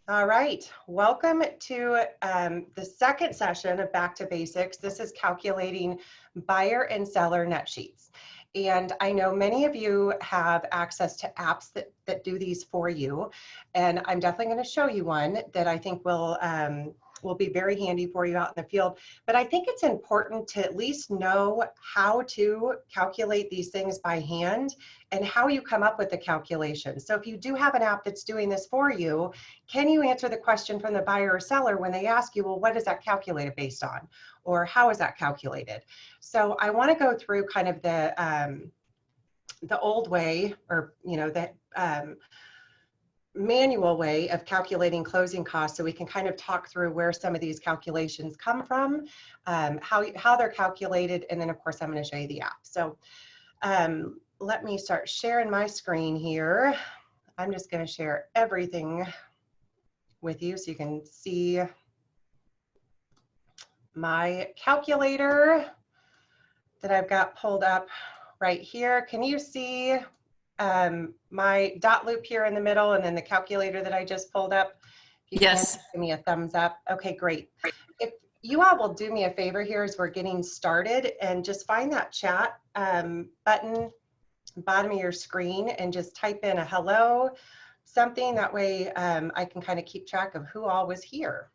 All right, welcome to the second session of Back to Basics. This is calculating buyer and seller net sheets. And I know many of you have access to apps that do these for you. And I'm definitely going to show you one that I think will be very handy for you out in the field. But I think it's important to at least know how to calculate these things by hand and how you come up with the calculation. So if you do have an app that's doing this for you, can you answer the question from the buyer or seller when they ask you, well, what is that calculated based on? Or how is that calculated? So I want to go through kind of the old way, or the manual way of calculating closing costs, so we can kind of talk through where some of these calculations come from, how they're calculated, and then of course I'm going to show you the app. So let me start sharing my screen here. I'm just going to share everything with you so you can see my calculator that I've got pulled up right here. Can you see my dot loop here in the middle and then the calculator that I just pulled up? If you Yes. can, give me a thumbs up. Okay, great. If you all will do me a favor here as we're getting started, and just find that chat button bottom of your screen and just type in a hello, something that way I can kind of keep track of who all was here.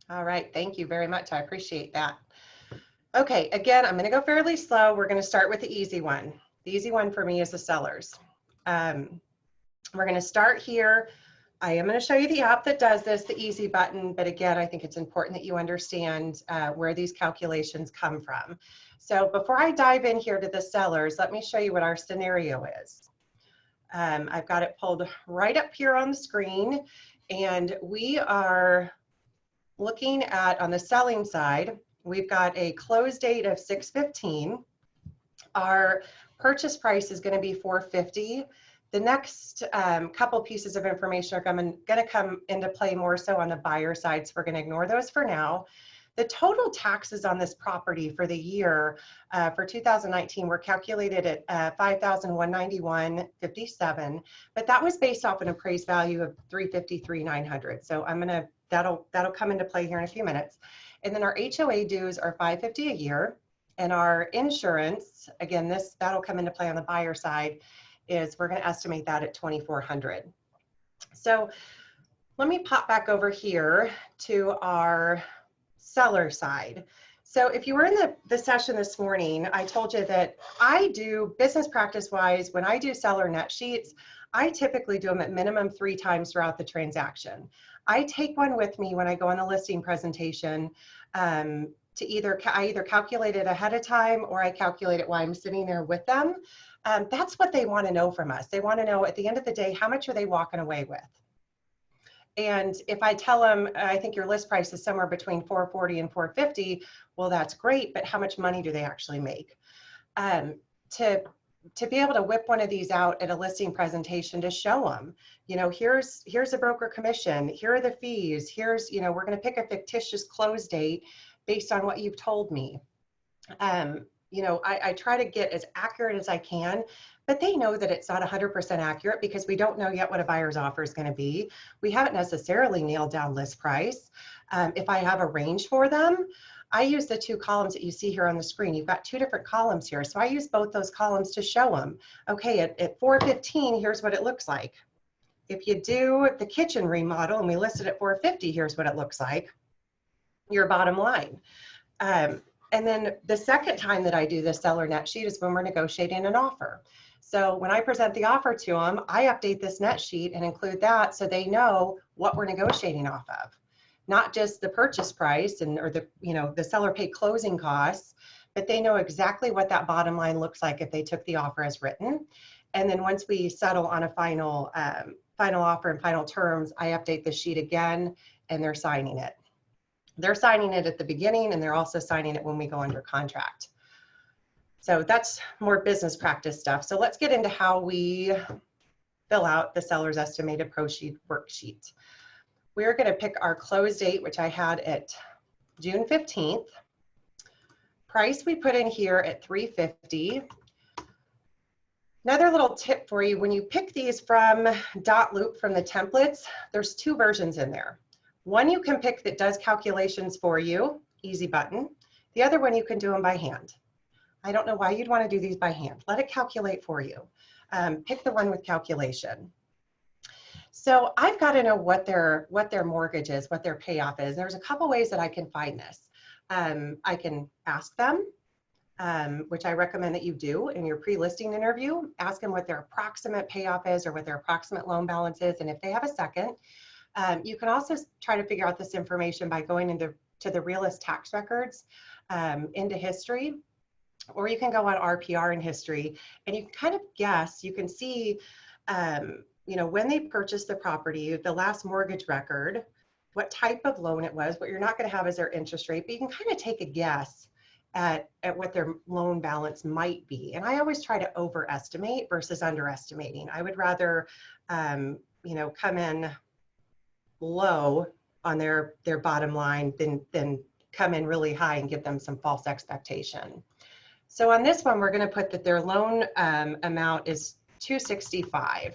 All right, thank you very much. I appreciate that. Okay, again, I'm going to go fairly slow. We're going to start with the easy one. The easy one for me is the sellers. We're going to start here. I am going to show you the app that does this, the easy button, but again, I think it's important that you understand where these calculations come from. So before I dive in here to the sellers, let me show you what our scenario is. I've got it pulled right up here on the screen, and we are looking at, on the selling side, we've got a close date of 6/15. Our purchase price is going to be $450. The next couple pieces of information are going to come into play more so on the buyer side, so we're going to ignore those for now. The total taxes on this property for the year for 2019 were calculated at $5,191.57, but that was based off an appraised value of $353,900. So that'll come into play here in a few minutes. And then our HOA dues are $550 a year, and our insurance, again, that'll come into play on the buyer side, is we're going to estimate that at $2,400. So let me pop back over here to our seller side. So if you were in the session this morning, I told you that I do, business practice wise, when I do seller net sheets, I typically do them at minimum 3 times throughout the transaction. I take one with me when I go on the listing presentation I either calculate it ahead of time, or I calculate it while I'm sitting there with them. That's what they want to know from us. They want to know at the end of the day, how much are they walking away with? And if I tell them, I think your list price is somewhere between $440 and $450, well, that's great, but how much money do they actually make? To be able to whip one of these out at a listing presentation to show them, here's a broker commission, here are the fees, we're going to pick a fictitious close date based on what you've told me. I try to get as accurate as I can, but they know that it's not 100% accurate because we don't know yet what a buyer's offer is going to be. We haven't necessarily nailed down list price. If I have a range for them, I use the 2 columns that you see here on the screen. You've got 2 different columns here. So I use both those columns to show them, okay, at $415, here's what it looks like. If you do the kitchen remodel and we list it at $450, here's what it looks like, your bottom line. And then the second time that I do the seller net sheet is when we're negotiating an offer. So when I present the offer to them, I update this net sheet and include that so they know what we're negotiating off of. Not just the purchase price or the seller paid closing costs, but they know exactly what that bottom line looks like if they took the offer as written. And then once we settle on a final offer and final terms, I update the sheet again and they're signing it. They're signing it at the beginning, and they're also signing it when we go under contract. So that's more business practice stuff. So let's get into how we fill out the seller's estimated proceed worksheet. We're going to pick our close date, which I had at June 15th. Price we put in here at $350. Another little tip for you, when you pick these from Dotloop from the templates, there's two versions in there. One you can pick that does calculations for you, easy button. The other one you can do them by hand. I don't know why you'd want to do these by hand. Let it calculate for you. Pick the one with calculation. So I've got to know what their mortgage is, what their payoff is. There's a couple ways that I can find this. I can ask them, which I recommend that you do in your pre-listing interview. Ask them what their approximate payoff is or what their approximate loan balance is. And if they have a second, you can also try to figure out this information by going into the realist tax records, into history, or you can go on RPR in history and you can kind of guess, you can see, you know, when they purchased the property, the last mortgage record, what type of loan it was. What you're not going to have is their interest rate, but you can kind of take a guess at what their loan balance might be. And I always try to overestimate versus underestimating. I would rather, you know, come in low on their bottom line than come in really high and give them some false expectation. So on this one, we're going to put that their loan amount is $265.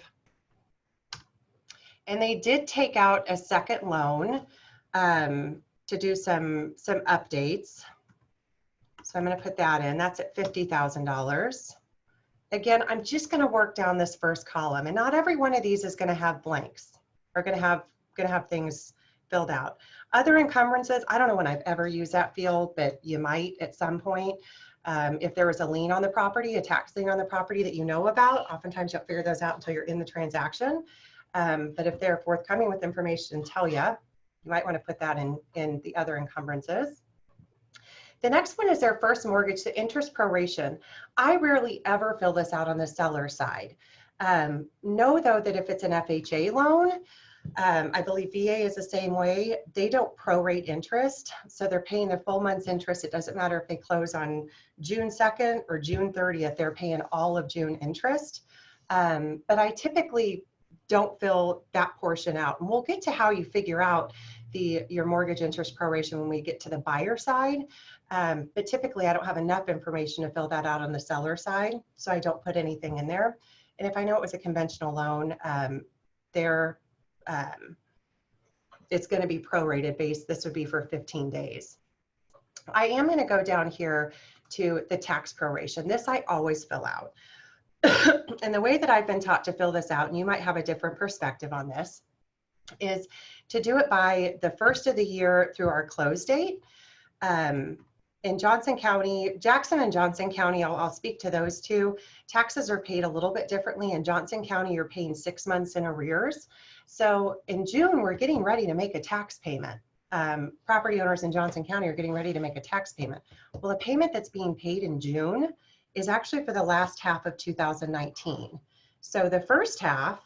And they did take out a second loan to do some updates. So I'm going to put that in. That's at $50,000. Again, I'm just going to work down this first column, and not every one of these is going to have blanks or going to have things filled out. Other encumbrances, I don't know when I've ever used that field, but you might at some point. If there was a lien on the property, a tax lien on the property that you know about, oftentimes you'll figure those out until you're in the transaction. But if they're forthcoming with information and tell you, you might want to put that in the other encumbrances. The next one is their first mortgage, the interest proration. I rarely ever fill this out on the seller side. Know though that if it's an FHA loan, I believe VA is the same way. They don't prorate interest, so they're paying their full month's interest. It doesn't matter if they close on June 2nd or June 30th, they're paying all of June interest. But I typically don't fill that portion out. And we'll get to how you figure out your mortgage interest proration when we get to the buyer side. But typically I don't have enough information to fill that out on the seller side, so I don't put anything in there. And if I know it was a conventional loan, it's going to be prorated based. This would be for 15 days. I am going to go down here to the tax proration. This I always fill out. And the way that I've been taught to fill this out, and you might have a different perspective on this, is to do it by the first of the year through our close date. In Johnson County, Jackson and Johnson County, I'll speak to those two. Taxes are paid a little bit differently. In Johnson County, you're paying 6 months in arrears. So in June, we're getting ready to make a tax payment. Property owners in Johnson County are getting ready to make a tax payment. Well, the payment that's being paid in June is actually for the last half of 2019. So the first half,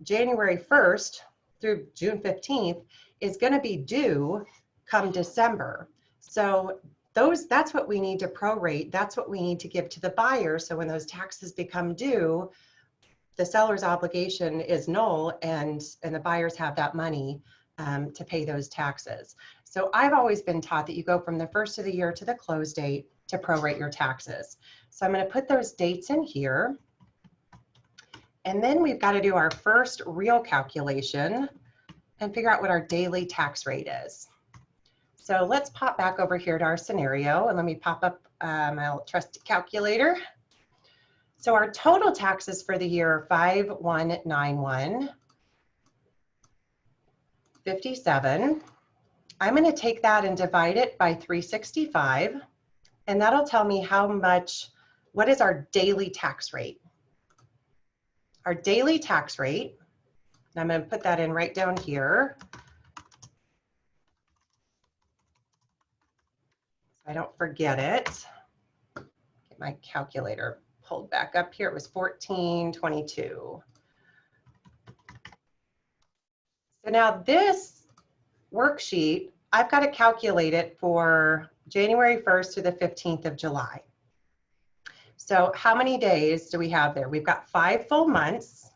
January 1st through June 15th, is going to be due come December. So that's what we need to prorate. That's what we need to give to the buyer. So when those taxes become due, the seller's obligation is null, and the buyers have that money to pay those taxes. So I've always been taught that you go from the first of the year to the close date to prorate your taxes. So I'm going to put those dates in here. And then we've got to do our first real calculation and figure out what our daily tax rate is. So let's pop back over here to our scenario, and let me pop up my trusty calculator. So our total taxes for the year are 5,191.57. I'm going to take that and divide it by 365, and that'll tell me what is our daily tax rate. Our daily tax rate, and I'm going to put that in right down here. I don't forget it. Get my calculator pulled back up here. It was 1422. So now this worksheet, I've got to calculate it for January 1st to the 15th of July. So how many days do we have there? We've got 5 full months.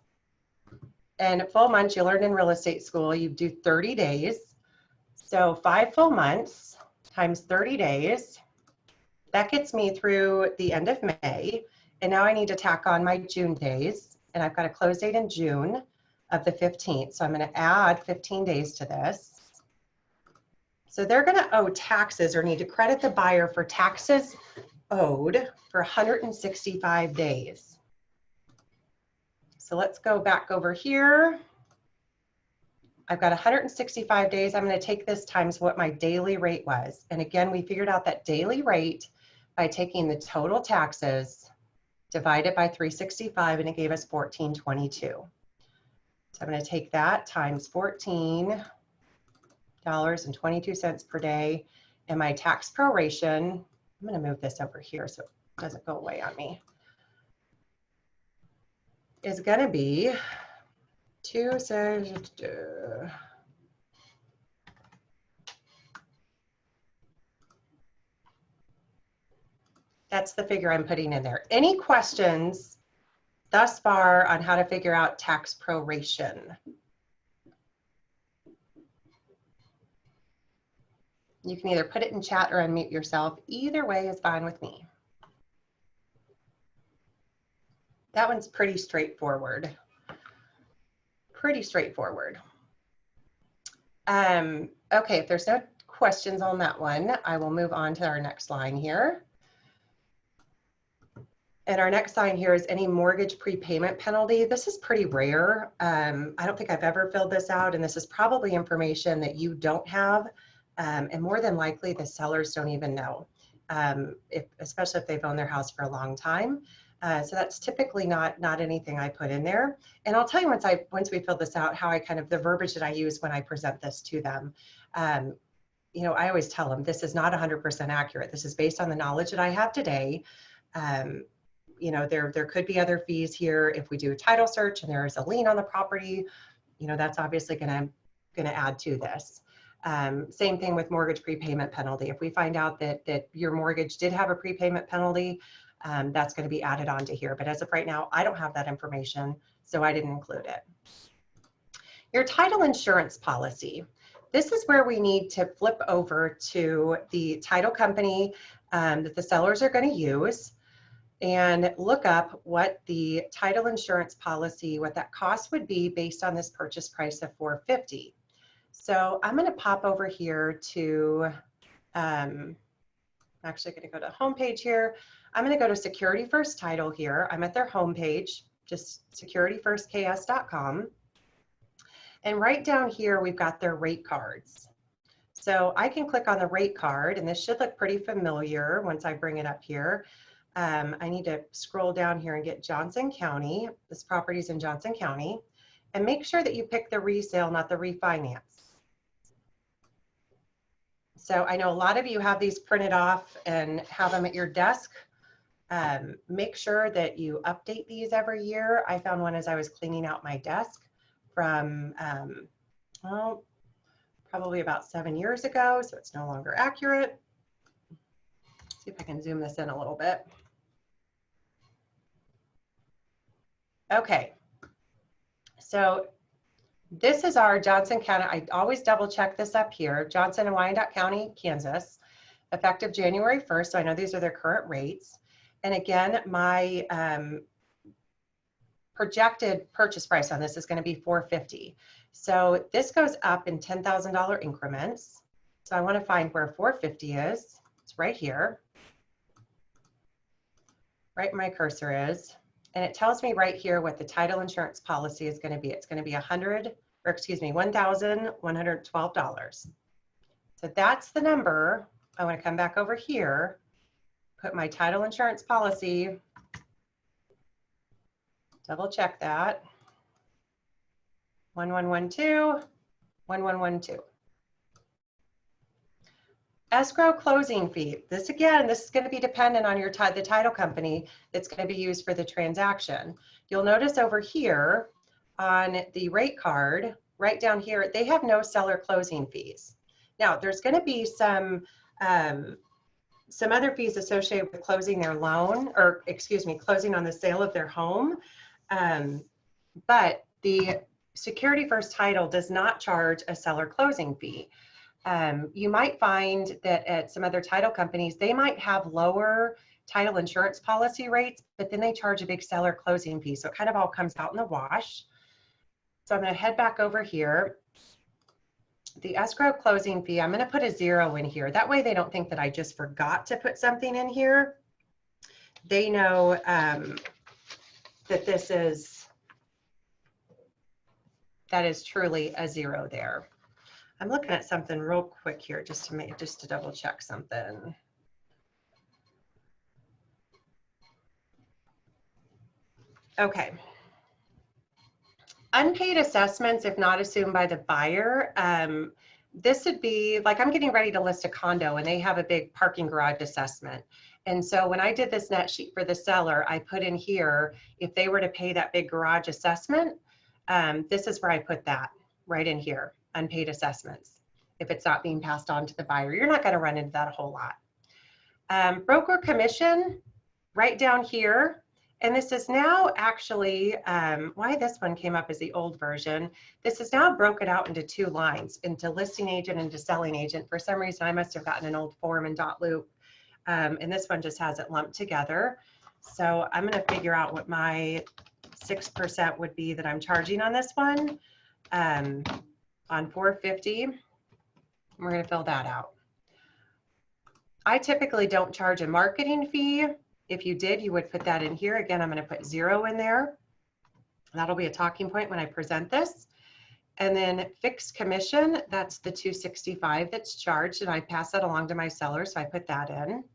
And full months, you learned in real estate school, you do 30 days. So 5 full months times 30 days, that gets me through the end of May. And now I need to tack on my June days, and I've got a close date in June of the 15th. So I'm going to add 15 days to this. So they're going to owe taxes or need to credit the buyer for taxes owed for 165 days. So let's go back over here. I've got 165 days. I'm going to take this times what my daily rate was. And again, we figured out that daily rate by taking the total taxes divided by 365, and it gave us $14.22. So I'm going to take that times $14.22 per day. And my tax proration, I'm going to move this over here so it doesn't go away on me, is going to be that's the figure I'm putting in there. Any questions thus far on how to figure out tax proration? You can either put it in chat or unmute yourself. Either way is fine with me. That one's pretty straightforward. Pretty straightforward. Okay, if there's no questions on that one, I will move on to our next line here. And our next line here is any mortgage prepayment penalty. This is pretty rare. I don't think I've ever filled this out, and this is probably information that you don't have, and more than likely the sellers don't even know, especially if they've owned their house for a long time. So that's typically not anything I put in there. And I'll tell you once we fill this out, how I the verbiage that I use when I present this to them. You know, I always tell them this is not 100% accurate. This is based on the knowledge that I have today. You know, there could be other fees here. If we do a title search and there is a lien on the property, you know, that's obviously gonna add to this. Same thing with mortgage prepayment penalty. If we find out that your mortgage did have a prepayment penalty, that's going to be added onto here. But as of right now, I don't have that information, so I didn't include it. Your title insurance policy. This is where we need to flip over to the title company that the sellers are going to use and look up what the title insurance policy, what that cost would be based on this purchase price of $450. So I'm going to pop over here to, I'm actually going to go to home page here. I'm going to go to Security First Title here. I'm at their home page, just securityfirstks.com. And right down here, we've got their rate cards. So I can click on the rate card, and this should look pretty familiar once I bring it up here. I need to scroll down here and get Johnson County. This property's in Johnson County. And make sure that you pick the resale, not the refinance. So I know a lot of you have these printed off and have them at your desk. Make sure that you update these every year. I found one as I was cleaning out my desk from, well, probably about 7 years ago, so it's no longer accurate. See if I can zoom this in a little bit. Okay, so this is our Johnson County. I always double check this up here. Johnson and Wyandotte County, Kansas, effective January 1st. So I know these are their current rates. And again, my projected purchase price on this is going to be $450. So this goes up in $10,000 increments. So I want to find where $450 is. It's right here. Right where my cursor is. And it tells me right here what the title insurance policy is going to be. It's going to be $1,112. So that's the number. I want to come back over here, put my title insurance policy, double check that. 1112, 1112. Escrow closing fee. This again, this is going to be dependent on your the title company that's going to be used for the transaction. You'll notice over here on the rate card, right down here, they have no seller closing fees. Now, there's going to be some other fees associated with closing their loan, or excuse me, closing on the sale of their home. But the Security First Title does not charge a seller closing fee. You might find that at some other title companies, they might have lower title insurance policy rates, but then they charge a big seller closing fee. So it kind of all comes out in the wash. So I'm going to head back over here. The escrow closing fee, I'm going to put a 0 in here. That way they don't think that I just forgot to put something in here. They know that that is truly a 0 there. I'm looking at something real quick here just to double check something. Okay. Unpaid assessments, if not assumed by the buyer, this would be like I'm getting ready to list a condo and they have a big parking garage assessment. And so when I did this net sheet for the seller, I put in here, if they were to pay that big garage assessment, this is where I put that right in here, unpaid assessments. If it's not being passed on to the buyer, you're not going to run into that a whole lot. Broker commission, right down here. And this is now actually, why this one came up as the old version, this is now broken out into 2 lines, into listing agent and into selling agent. For some reason, I must have gotten an old form in .loop, and this one just has it lumped together. So I'm going to figure out what my 6% would be that I'm charging on this one, on 450. We're going to fill that out. I typically don't charge a marketing fee. If you did, you would put that in here. Again, I'm going to put 0 in there. That'll be a talking point when I present this. And then fixed commission, that's the $265 that's charged, and I pass that along to my seller, so I put that in.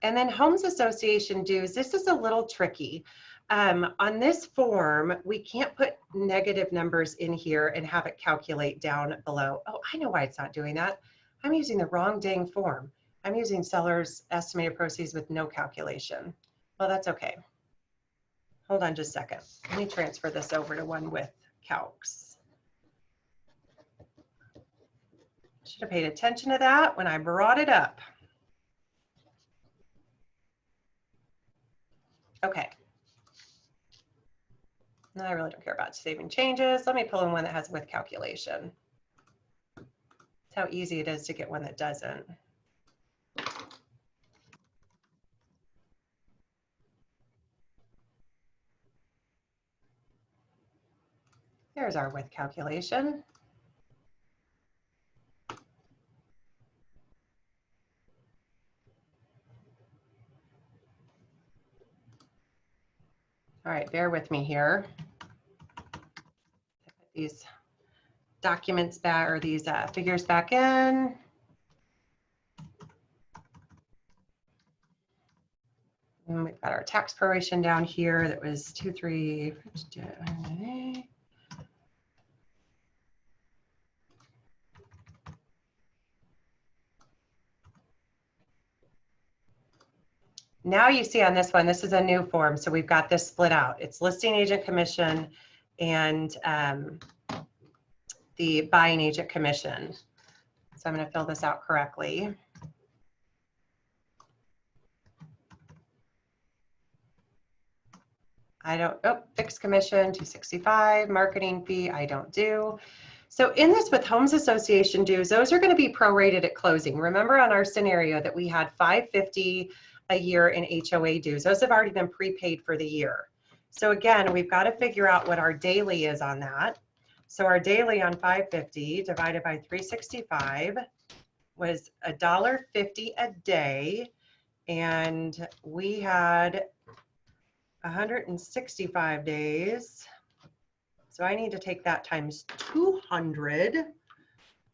And then Homes Association dues, this is a little tricky. On this form, we can't put negative numbers in here and have it calculate down below. Oh, I know why it's not doing that. I'm using the wrong dang form. I'm using seller's estimated proceeds with no calculation. Well, that's okay. Hold on just a second. Let me transfer this over to one with calcs. Should have paid attention to that when I brought it up. Okay. No, I really don't care about saving changes. Let me pull in one that has with calculation. That's how easy it is to get one that doesn't. There's our with calculation. All right, bear with me here. Put these documents back, or these figures back in. And we've got our tax proration down here. That was 2,350. Now you see on this one, this is a new form. So we've got this split out. It's listing agent commission and the buying agent commission. So I'm going to fill this out correctly. Fixed commission, 265, marketing fee, I don't do. So in this with Homes Association dues, those are going to be prorated at closing. Remember on our scenario that we had $550 a year in HOA dues. Those have already been prepaid for the year. So again, we've got to figure out what our daily is on that. So our daily on 550 divided by 365 was $1.50 a day. And we had 165 days. So I need to take that times 200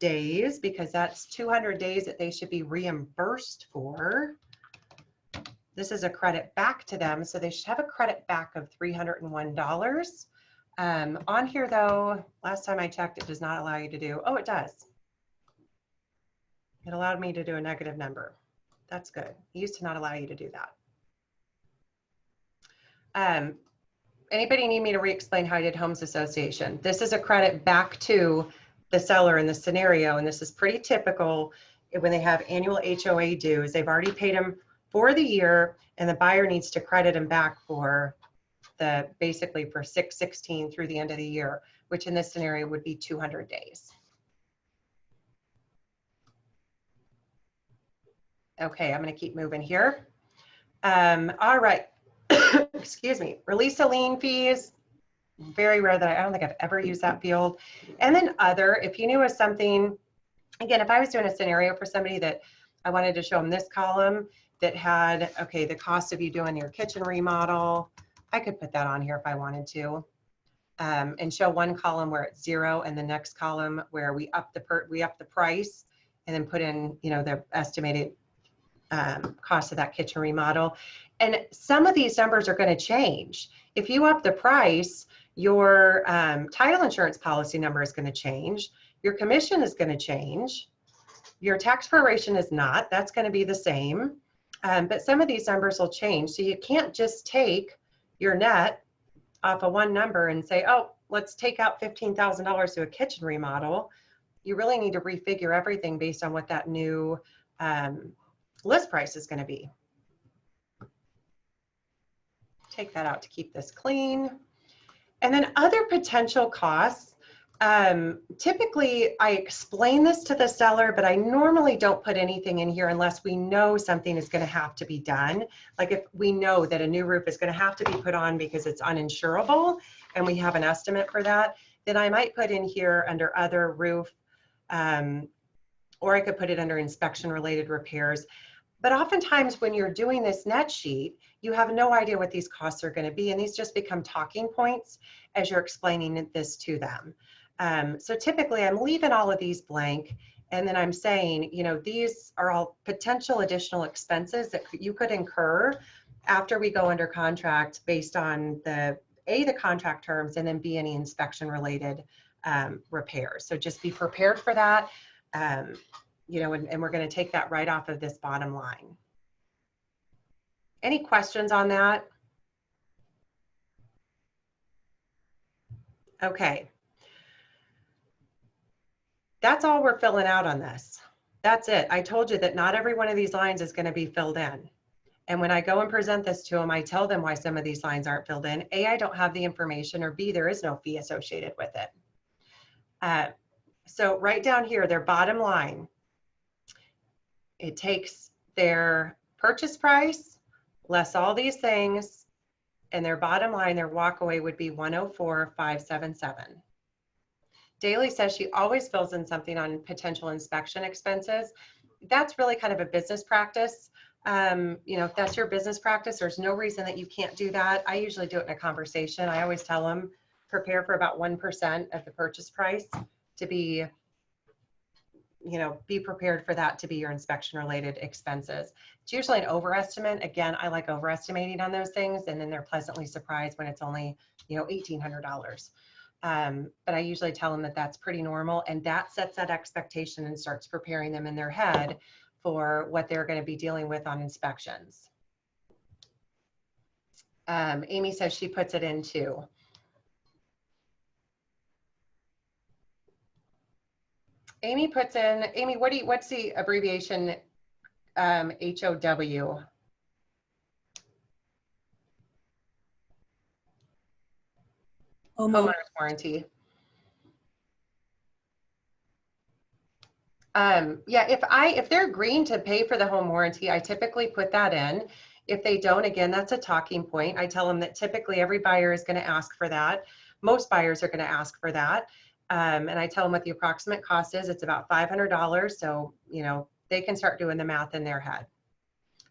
days, because that's 200 days that they should be reimbursed for. This is a credit back to them, so they should have a credit back of $301. On here though, last time I checked, it does not allow you to do, oh, it does. It allowed me to do a negative number. That's good. It used to not allow you to do that. Anybody need me to re-explain how I did Homes Association? This is a credit back to the seller in the scenario, and this is pretty typical when they have annual HOA dues. They've already paid them for the year, and the buyer needs to credit them back for basically for 6/16 through the end of the year, which in this scenario would be 200 days. Okay, I'm going to keep moving here. All right. Excuse me. Release a lien fees. Very rare that I don't think I've ever used that field. And then other, if you knew of something, again, if I was doing a scenario for somebody that I wanted to show them this column that had, okay, the cost of you doing your kitchen remodel, I could put that on here if I wanted to. And show one column where it's 0 and the next column where we up the price and then put in, you know, the estimated cost of that kitchen remodel. And some of these numbers are going to change. If you up the price, your title insurance policy number is going to change. Your commission is going to change. Your tax proration is not. That's going to be the same. But some of these numbers will change. So you can't just take your net off of one number and say, oh, let's take out $15,000 to a kitchen remodel. You really need to refigure everything based on what that new list price is going to be. Take that out to keep this clean. And then other potential costs. Typically, I explain this to the seller, but I normally don't put anything in here unless we know something is going to have to be done. Like if we know that a new roof is going to have to be put on because it's uninsurable and we have an estimate for that, then I might put in here under other roof, or I could put it under inspection related repairs. But oftentimes when you're doing this net sheet, you have no idea what these costs are going to be. And these just become talking points as you're explaining this to them. So typically I'm leaving all of these blank, and then I'm saying, you know, these are all potential additional expenses that you could incur after we go under contract based on the contract terms, and then B, any inspection related repairs. So just be prepared for that, you know, and we're going to take that right off of this bottom line. Any questions on that? Okay. That's all we're filling out on this. That's it. I told you that not every one of these lines is going to be filled in. And when I go and present this to them, I tell them why some of these lines aren't filled in. A, I don't have the information, or B, there is no fee associated with it. So right down here, their bottom line, it takes their purchase price, less all these things, and their bottom line, their walkaway would be $104,577. Daly says she always fills in something on potential inspection expenses. That's really kind of a business practice. You know, if that's your business practice, there's no reason that you can't do that. I usually do it in a conversation. I always tell them, prepare for about 1% of the purchase price to be, you know, be prepared for that to be your inspection related expenses. It's usually an overestimate. Again, I like overestimating on those things, and then they're pleasantly surprised when it's only, you know, $1,800. But I usually tell them that that's pretty normal, and that sets that expectation and starts preparing them in their head for what they're going to be dealing with on inspections. Amy says she puts it in too. Amy puts in, Amy, what's the abbreviation HOW? Homeowner's warranty. Yeah, if they're agreeing to pay for the home warranty, I typically put that in. If they don't, again, that's a talking point. I tell them that typically every buyer is going to ask for that. Most buyers are going to ask for that. And I tell them what the approximate cost is. It's about $500. So, you know, they can start doing the math in their head.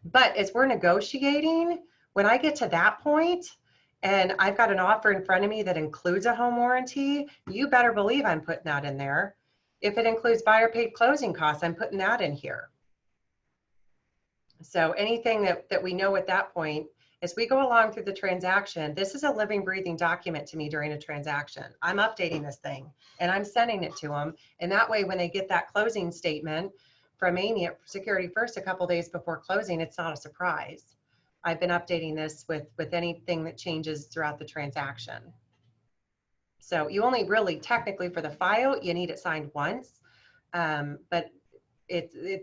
But as we're negotiating, when I get to that point and I've got an offer in front of me that includes a home warranty, you better believe I'm putting that in there. If it includes buyer paid closing costs, I'm putting that in here. So anything that we know at that point, as we go along through the transaction, this is a living, breathing document to me during a transaction. I'm updating this thing and I'm sending it to them. And that way, when they get that closing statement from Amy at Security First a couple days before closing, it's not a surprise. I've been updating this with anything that changes throughout the transaction. So you only really, technically for the file, you need it signed once, but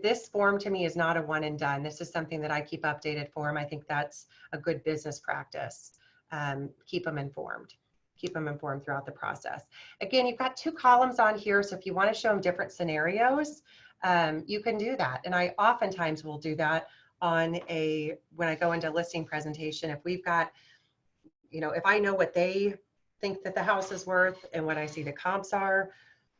this form to me is not a one and done. This is something that I keep updated for them. I think that's a good business practice. Keep them informed. Keep them informed throughout the process. Again, you've got 2 columns on here, so if you want to show them different scenarios, you can do that. And I oftentimes will do that on when I go into listing presentation, if we've got, you know, if I know what they think that the house is worth and what I see the comps are,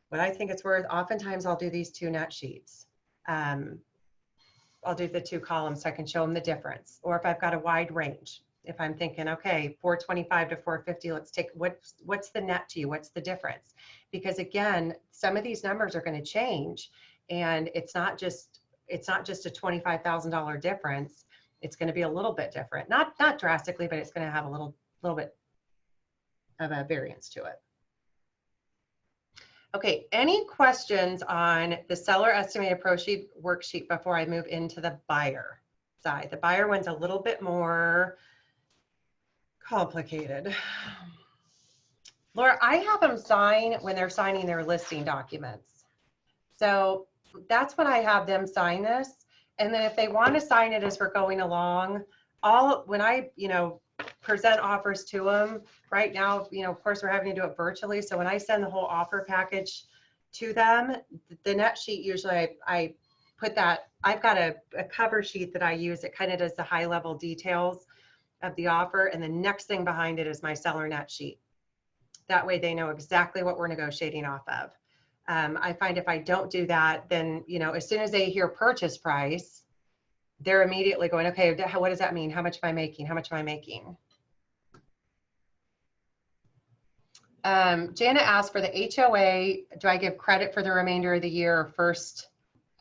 what I think it's worth, oftentimes I'll do these 2 net sheets. I'll do the 2 columns so I can show them the difference. Or if I've got a wide range, if I'm thinking, okay, 425 to 450, let's take, what's the net to you? What's the difference? Because again, some of these numbers are going to change, and it's not just a $25,000 difference. It's going to be a little bit different, not drastically, but it's going to have a little bit of a variance to it. Okay, any questions on the seller estimated pro sheet worksheet before I move into the buyer side? The buyer one's a little bit more complicated. Laura, I have them sign when they're signing their listing documents. So that's when I have them sign this. And then if they want to sign it as we're going along, when I, you know, present offers to them right now, you know, of course we're having to do it virtually. So when I send the whole offer package to them, the net sheet, usually I put that, I've got a cover sheet that I use that kind of does the high level details of the offer. And the next thing behind it is my seller net sheet. That way they know exactly what we're negotiating off of. I find if I don't do that, then, you know, as soon as they hear purchase price, they're immediately going, okay, what does that mean? How much am I making? How much am I making? Jana asked for the HOA, do I give credit for the remainder of the year or first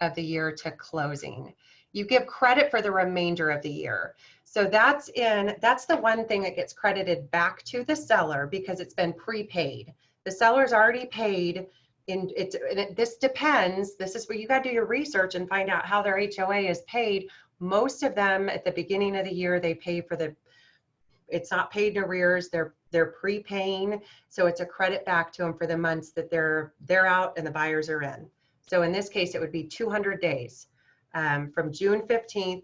of the year to closing? You give credit for the remainder of the year. So that's the one thing that gets credited back to the seller because it's been prepaid. The seller's already paid. This depends. This is where you got to do your research and find out how their HOA is paid. Most of them at the beginning of the year, they pay for it's not paid in arrears. They're prepaying. So it's a credit back to them for the months that they're out and the buyers are in. So in this case, it would be 200 days from June 15th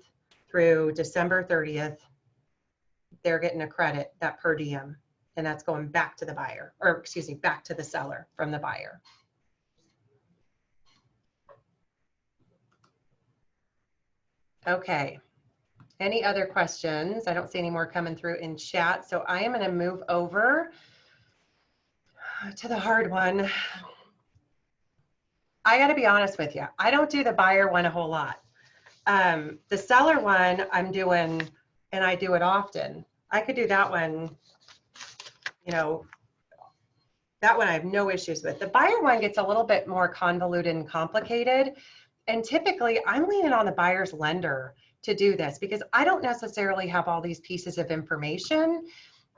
through December 30th. They're getting a credit, that per diem, and that's going back to the buyer, or excuse me, back to the seller from the buyer. Okay. Any other questions? I don't see any more coming through in chat. So I am going to move over to the hard one. I got to be honest with you. I don't do the buyer one a whole lot. The seller one I'm doing, and I do it often. I could do that one, you know, that one I have no issues with. The buyer one gets a little bit more convoluted and complicated. And typically I'm leaning on the buyer's lender to do this because I don't necessarily have all these pieces of information.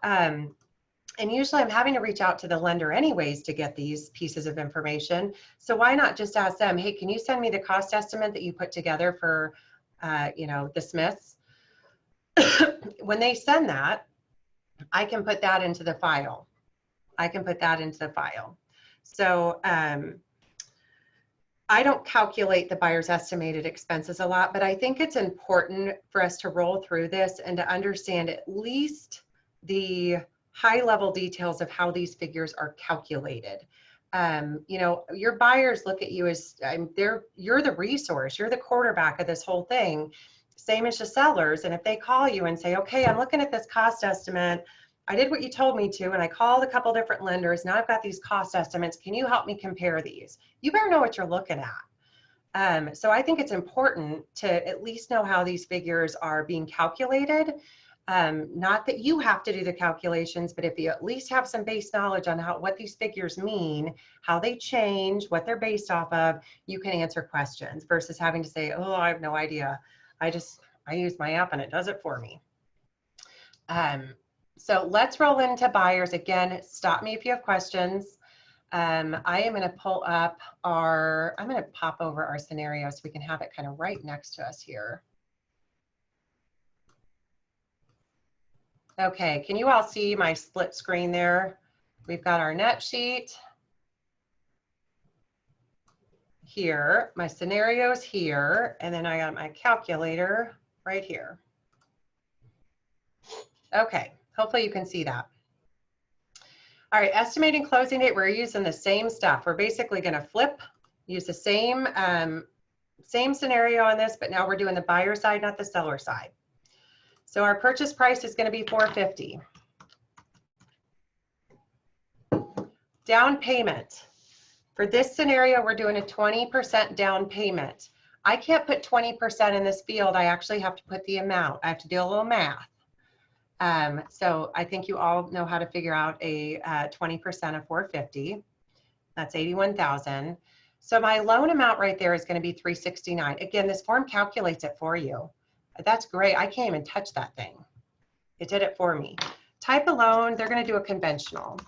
And usually I'm having to reach out to the lender anyways to get these pieces of information. So why not just ask them, hey, can you send me the cost estimate that you put together for, you know, the Smiths? When they send that, I can put that into the file. So I don't calculate the buyer's estimated expenses a lot, but I think it's important for us to roll through this and to understand at least the high level details of how these figures are calculated. You know, your buyers look at you as you're the resource, you're the quarterback of this whole thing, same as the sellers. And if they call you and say, okay, I'm looking at this cost estimate, I did what you told me to, and I called a couple different lenders. Now I've got these cost estimates. Can you help me compare these? You better know what you're looking at. So I think it's important to at least know how these figures are being calculated. Not that you have to do the calculations, but if you at least have some base knowledge on what these figures mean, how they change, what they're based off of, you can answer questions versus having to say, oh, I have no idea. I use my app and it does it for me. So let's roll into buyers. Again, stop me if you have questions. I am going to pull up I'm going to pop over our scenario so we can have it kind of right next to us here. Okay, can you all see my split screen there? We've got our net sheet here, my scenarios here, and then I got my calculator right here. Okay, hopefully you can see that. All right, estimating closing date, we're using the same stuff. We're basically going to use the same Same scenario on this, but now we're doing the buyer side, not the seller side. So our purchase price is going to be $450. Down payment. For this scenario, we're doing a 20% down payment. I can't put 20% in this field. I actually have to put the amount. I have to do a little math. So I think you all know how to figure out a 20% of 450. That's 81,000. So my loan amount right there is going to be 369. Again, this form calculates it for you. That's great. I can't even touch that thing. It did it for me. Type of loan, they're going to do a conventional.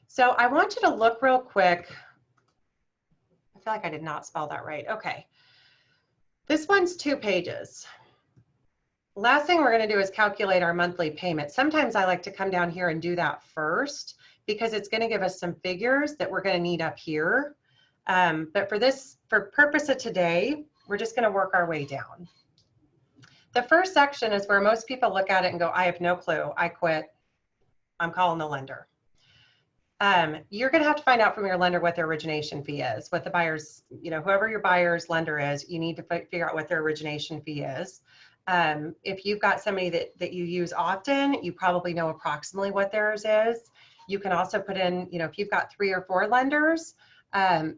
So I want you to look real quick. I feel like I did not spell that right. Okay. This one's 2 pages. Last thing we're going to do is calculate our monthly payment. Sometimes I like to come down here and do that first because it's going to give us some figures that we're going to need up here. But for purpose of today, we're just going to work our way down. The first section is where most people look at it and go, I have no clue. I quit. I'm calling the lender. You're going to have to find out from your lender what their origination fee is, what the buyer's, whoever your buyer's lender is, you need to figure out what their origination fee is. If you've got somebody that you use often, you probably know approximately what theirs is. You can also put in, if you've got 3 or 4 lenders,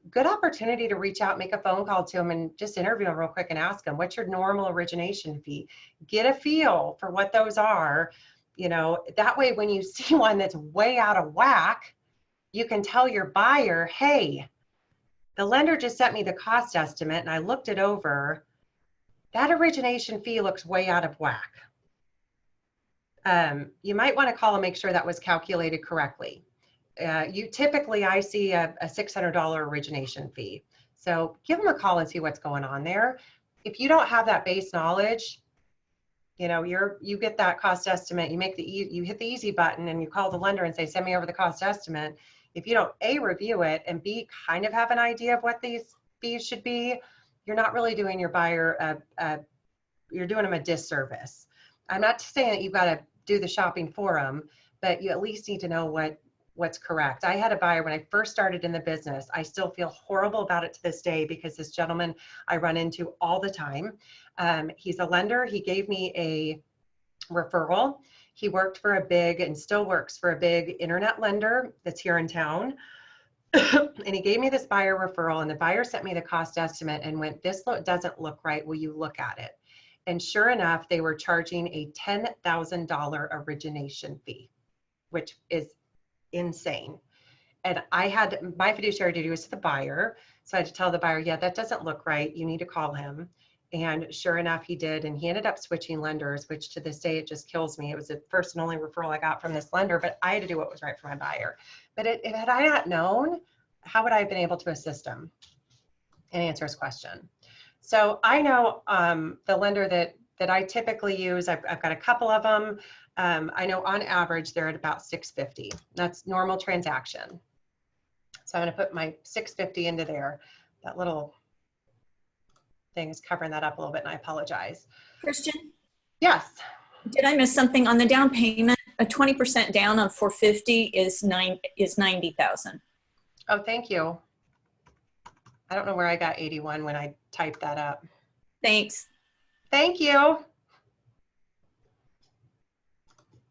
good opportunity to reach out, make a phone call to them and just interview them real quick and ask them, what's your normal origination fee? Get a feel for what those are. That way when you see one that's way out of whack, you can tell your buyer, hey, the lender just sent me the cost estimate and I looked it over. That origination fee looks way out of whack. You might want to call and make sure that was calculated correctly. I see a $600 origination fee. So give them a call and see what's going on there. If you don't have that base knowledge, you get that cost estimate, you hit the easy button and you call the lender and say, send me over the cost estimate. If you don't A, review it, and B, kind of have an idea of what these fees should be, you're not really doing your buyer, you're doing them a disservice. I'm not saying that you've got to do the shopping for them, but you at least need to know what's correct. I had a buyer when I first started in the business. I still feel horrible about it to this day because this gentleman I run into all the time. He's a lender. He gave me a referral. He worked for and still works for a big internet lender that's here in town. And he gave me this buyer referral, and the buyer sent me the cost estimate and went, this doesn't look right. Will you look at it? And sure enough, they were charging a $10,000 origination fee, which is insane. And I had my fiduciary duty was to the buyer. So I had to tell the buyer, yeah, that doesn't look right. You need to call him. And sure enough, he did. And he ended up switching lenders, which to this day, it just kills me. It was the first and only referral I got from this lender, but I had to do what was right for my buyer. But had I not known, how would I have been able to assist him and answer his question? So I know the lender that I typically use, I've got a couple of them. I know on average, they're at about $650. That's normal transaction. So I'm going to put my $650 into there. That little thing is covering that up a little bit, and I apologize. Christian? Yes. Did I miss something on the down payment? A 20% down on 450 is 90,000. Oh, thank you. I don't know where I got 81 when I typed that up. Thanks. Thank you.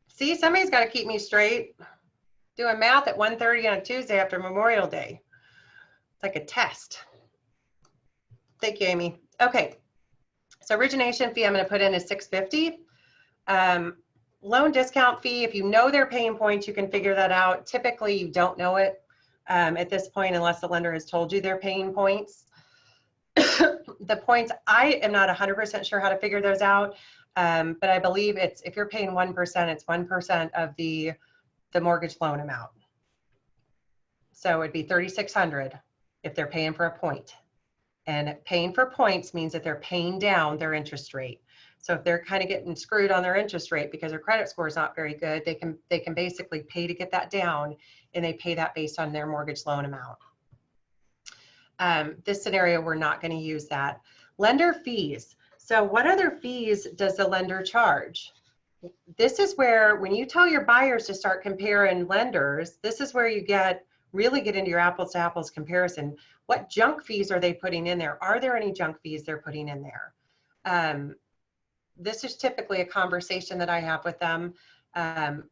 See, somebody's got to keep me straight. Doing math at 1:30 on a Tuesday after Memorial Day. It's like a test. Thank you, Amy. Okay. So origination fee I'm going to put in is $650. Loan discount fee, if you know their pain points, you can figure that out. Typically, you don't know it at this point unless the lender has told you their pain points. The points, I am not 100% sure how to figure those out, but I believe if you're paying 1%, it's 1% of the mortgage loan amount. So it'd be $3,600 if they're paying for a point. And paying for points means that they're paying down their interest rate. So if they're kind of getting screwed on their interest rate because their credit score is not very good, they can basically pay to get that down, and they pay that based on their mortgage loan amount. This scenario, we're not going to use that. Lender fees. So what other fees does the lender charge? This is where, when you tell your buyers to start comparing lenders, this is where you get really get into your apples to apples comparison. What junk fees are they putting in there? Are there any junk fees they're putting in there? This is typically a conversation that I have with them.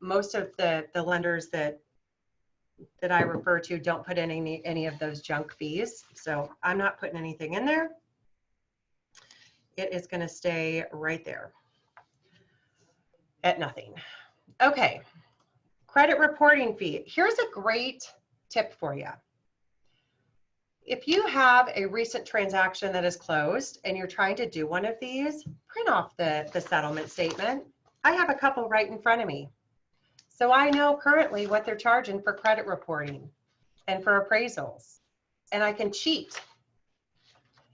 Most of the lenders that I refer to don't put in any of those junk fees. So I'm not putting anything in there. It is going to stay right there at nothing. Okay, credit reporting fee. Here's a great tip for you. If you have a recent transaction that is closed and you're trying to do one of these, print off the settlement statement. I have a couple right in front of me. So I know currently what they're charging for credit reporting and for appraisals, and I can cheat.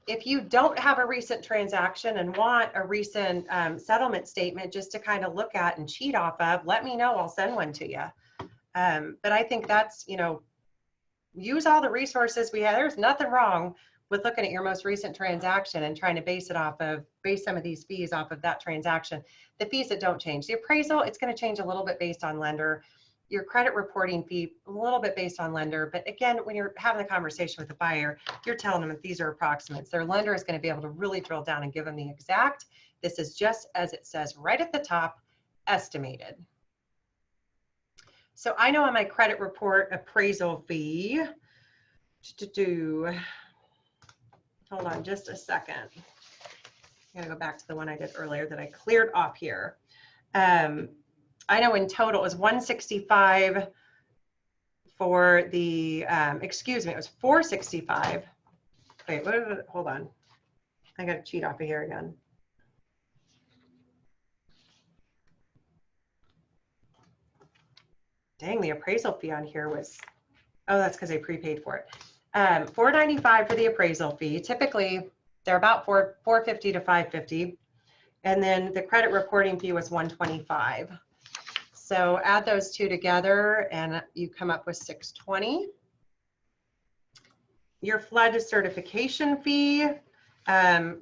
If you don't have a recent transaction and want a recent settlement statement just to kind of look at and cheat off of, let me know, I'll send one to you. But I think that's, you know, use all the resources we have. There's nothing wrong with looking at your most recent transaction and trying to base some of these fees off of that transaction. The fees that don't change. The appraisal, it's going to change a little bit based on lender. Your credit reporting fee, a little bit based on lender. But again, when you're having a conversation with the buyer, you're telling them that these are approximates. Their lender is going to be able to really drill down and give them the exact. This is just as it says right at the top, estimated. So I know on my credit report appraisal fee, hold on just a second. I'm gonna go back to the one I did earlier that I cleared off here. I know in total it was $165 for the, excuse me, it was $465. Wait, what is it? Hold on. I gotta cheat off of here again. Dang, the appraisal fee on here was, oh, that's because I prepaid for it. $495 for the appraisal fee. Typically, they're about $450 to $550. And then the credit reporting fee was $125. So add those two together and you come up with $620. Your flood certification fee,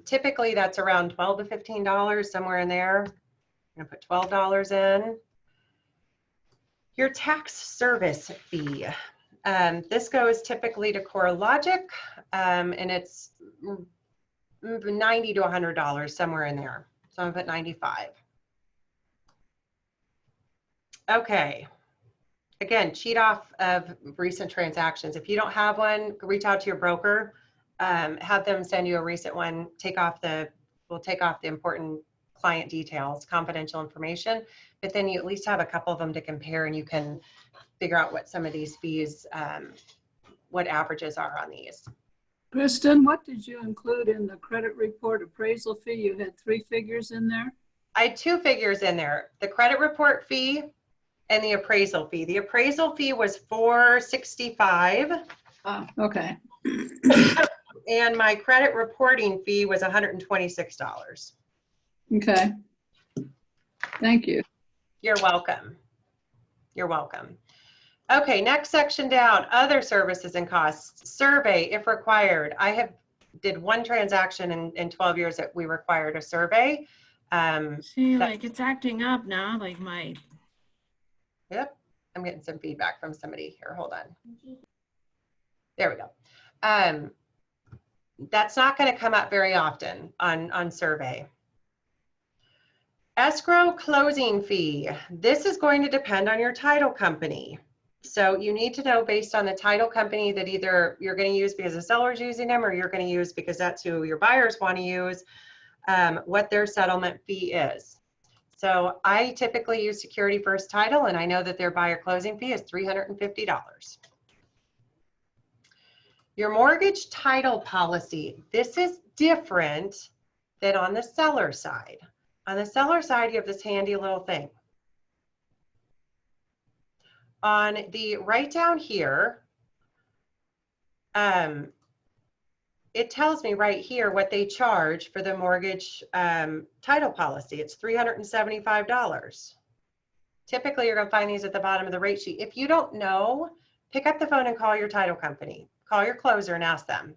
typically that's around $12 to $15, somewhere in there. I'm gonna put $12 in. Your tax service fee. This goes typically to CoreLogic, and it's $90 to $100, somewhere in there. So I'm gonna put 95. Okay. Again, cheat off of recent transactions. If you don't have one, reach out to your broker, have them send you a recent one. We'll take off the important client details, confidential information, but then you at least have a couple of them to compare and you can figure out what some of these fees, what averages are on these. Kristen, what did you include in the credit report appraisal fee? You had 3 figures in there? I had 2 figures in there, the credit report fee and the appraisal fee. The appraisal fee was $465. Oh, okay. And my credit reporting fee was $126. Okay. Thank you. You're welcome. You're welcome. Okay, next section down, other services and costs. Survey, if required. I did 1 transaction in 12 years that we required a survey. Like it's acting up now, like my. Yep, I'm getting some feedback from somebody here. Hold on. There we go. That's not going to come up very often on survey. Escrow closing fee. This is going to depend on your title company. So you need to know based on the title company that either you're going to use because the seller's using them or you're going to use because that's who your buyers want to use, what their settlement fee is. So I typically use Security First Title, and I know that their buyer closing fee is $350. Your mortgage title policy. This is different than on the seller side. On the seller side, you have this handy little thing. On the right down here, it tells me right here what they charge for the mortgage title policy. It's $375. Typically, you're gonna find these at the bottom of the rate sheet. If you don't know, pick up the phone and call your title company. Call your closer and ask them.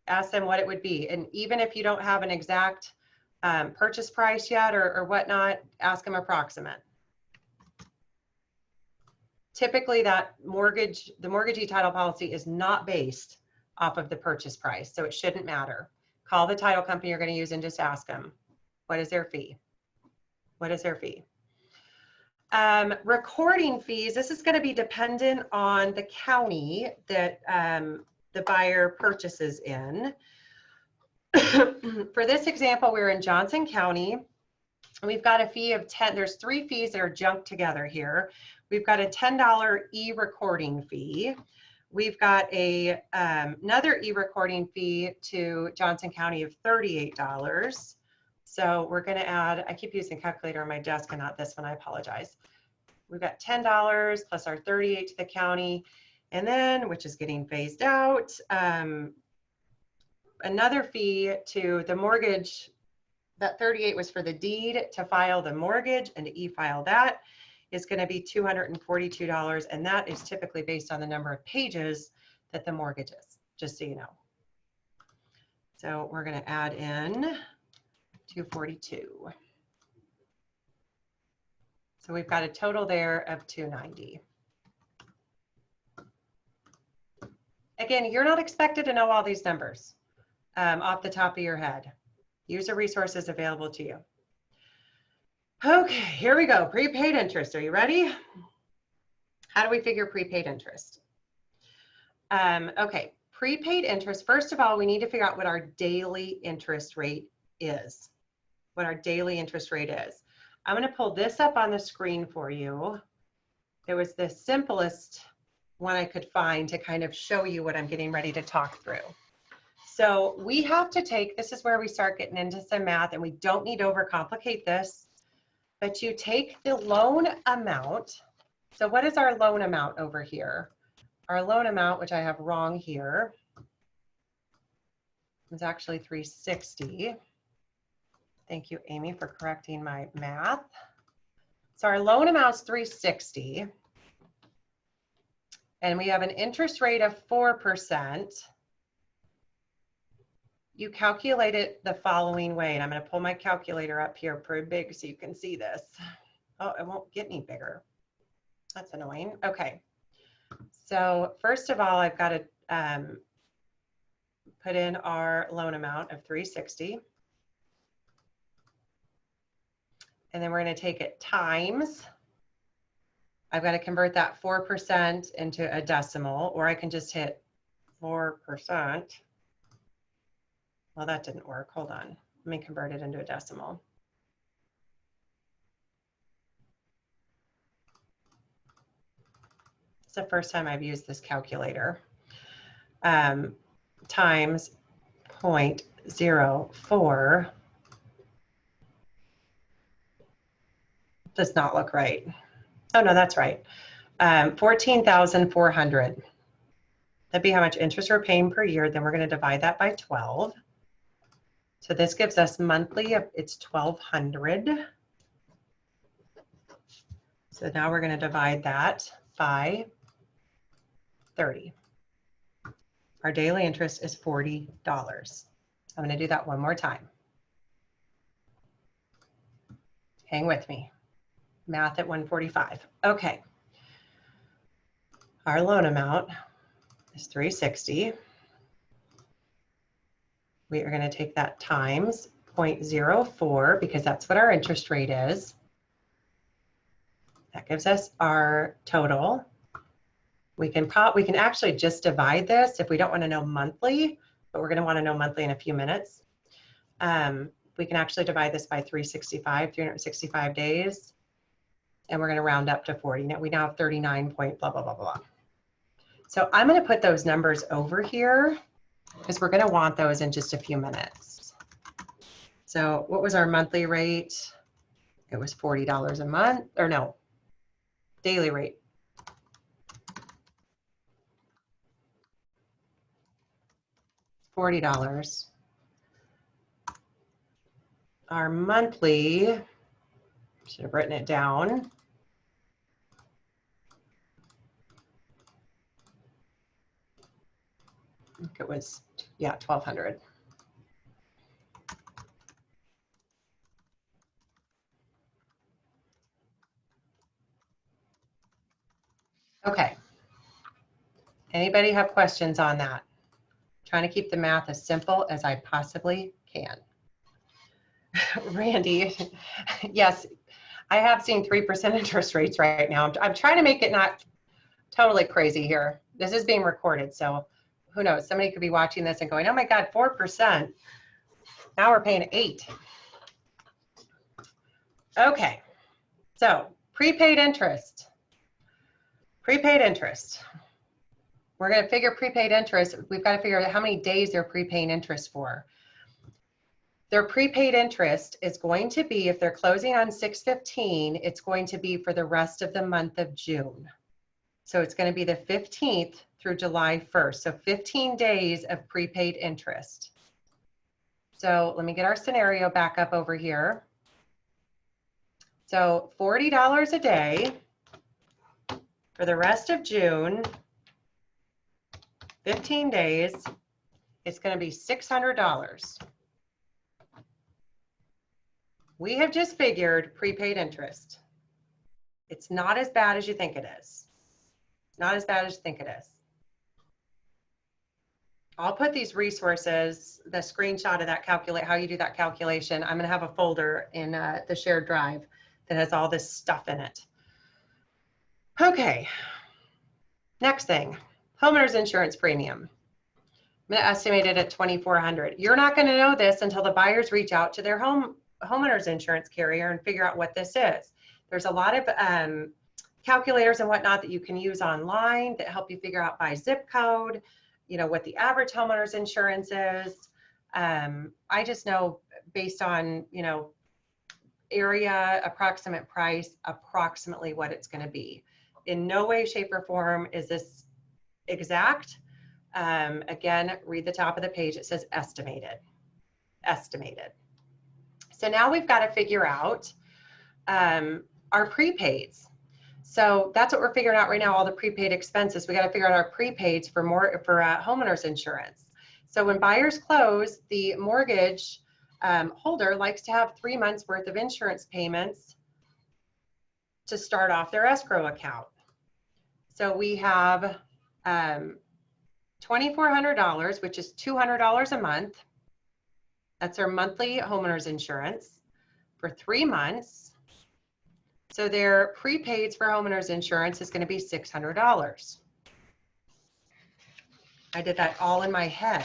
Ask them what it would be. And even if you don't have an exact purchase price yet or whatnot, ask them approximate. typically that mortgage, the mortgagee title policy is not based off of the purchase price, so it shouldn't matter. Call the title company you're going to use and just ask them, what is their fee? What is their fee? Recording fees, this is going to be dependent on the county that the buyer purchases in. For this example, we're in Johnson County. We've got a fee of 10, there's 3 fees that are junked together here. We've got a $10 e-recording fee. We've got a, another e-recording fee to Johnson County of $38. So we're gonna add, I keep using a calculator on my desk and not this one, I apologize. We've got $10 plus our $38 to the county, and then, which is getting phased out, another fee to the mortgage. That $38 was for the deed to file the mortgage and to e-file that is going to be $242, and that is typically based on the number of pages that the mortgage is, just so you know. So we're going to add in 242. So we've got a total there of 290. Again, you're not expected to know all these numbers off the top of your head. Use the resources available to you. Okay, here we go. Prepaid interest. Are you ready? How do we figure prepaid interest? Okay, prepaid interest. First of all, we need to figure out what our daily interest rate is. What our daily interest rate is. I'm going to pull this up on the screen for you. It was the simplest one I could find to kind of show you what I'm getting ready to talk through. So we have to take, this is where we start getting into some math, and we don't need to overcomplicate this, but you take the loan amount. So what is our loan amount over here? Our loan amount, which I have wrong here, is actually 360. Thank you, Amy, for correcting my math. So our loan amount is 360, and we have an interest rate of 4%. You calculate it the following way, and I'm going to pull my calculator up here pretty big so you can see this. Oh, it won't get any bigger. That's annoying. Okay. So first of all, I've got to put in our loan amount of 360. And then we're going to take it times. I've got to convert that 4% into a decimal, or I can just hit 4%. Well, that didn't work. Hold on. Let me convert it into a decimal. It's the first time I've used this calculator. Times 0.04 does not look right. Oh, no, that's right. 14,400. That'd be how much interest we're paying per year. Then we're going to divide that by 12. So this gives us monthly, it's 1,200. So now we're going to divide that by 30. Our daily interest is $40. I'm going to do that one more time. Hang with me. Math at 145. Okay. Our loan amount is 360. We are going to take that times 0.04 because that's what our interest rate is. That gives us our total. We can actually just divide this if we don't want to know monthly, but we're going to want to know monthly in a few minutes. We can actually divide this by 365 days, and we're going to round up to 40. Now we now have 39 point blah, blah, blah, blah. So I'm going to put those numbers over here because we're going to want those in just a few minutes. So what was our monthly rate? It was $40 a month, or no, daily rate. $40. Our monthly, should have written it down. I think it was, yeah, 1,200. Okay. Anybody have questions on that? Trying to keep the math as simple as I possibly can. Randy, yes, I have seen 3% interest rates right now. I'm trying to make it not totally crazy here. This is being recorded, so who knows? Somebody could be watching this and going, oh my God, 4%. Now we're paying 8. Okay, so prepaid interest. Prepaid interest. We're going to figure prepaid interest. We've got to figure out how many days they're prepaying interest for. Their prepaid interest is going to be, if they're closing on 6/15, it's going to be for the rest of the month of June. So it's going to be the 15th through July 1st. So 15 days of prepaid interest. So let me get our scenario back up over here. So $40 a day for the rest of June, 15 days, it's going to be $600. We have just figured prepaid interest. It's not as bad as you think it is. Not as bad as you think it is. I'll put these resources, the screenshot of that calculate, how you do that calculation. I'm going to have a folder in the shared drive that has all this stuff in it. Okay. Next thing, homeowners insurance premium. I'm going to estimate it at $2,400. You're not going to know this until the buyers reach out to their homeowners insurance carrier and figure out what this is. There's a lot of calculators and whatnot that you can use online that help you figure out by zip code, you know, what the average homeowner's insurance is. I just know based on, you know, area, approximate price, approximately what it's going to be. In no way, shape, or form is this exact. Again, read the top of the page. It says estimated. Estimated. So now we've got to figure out our prepaids. So that's what we're figuring out right now, all the prepaid expenses. We got to figure out our prepaids for homeowners insurance. So when buyers close, the mortgage holder likes to have 3 months worth of insurance payments to start off their escrow account. So we have $2,400, which is $200 a month. That's our monthly homeowners insurance for 3 months. So their prepaids for homeowners insurance is going to be $600. I did that all in my head.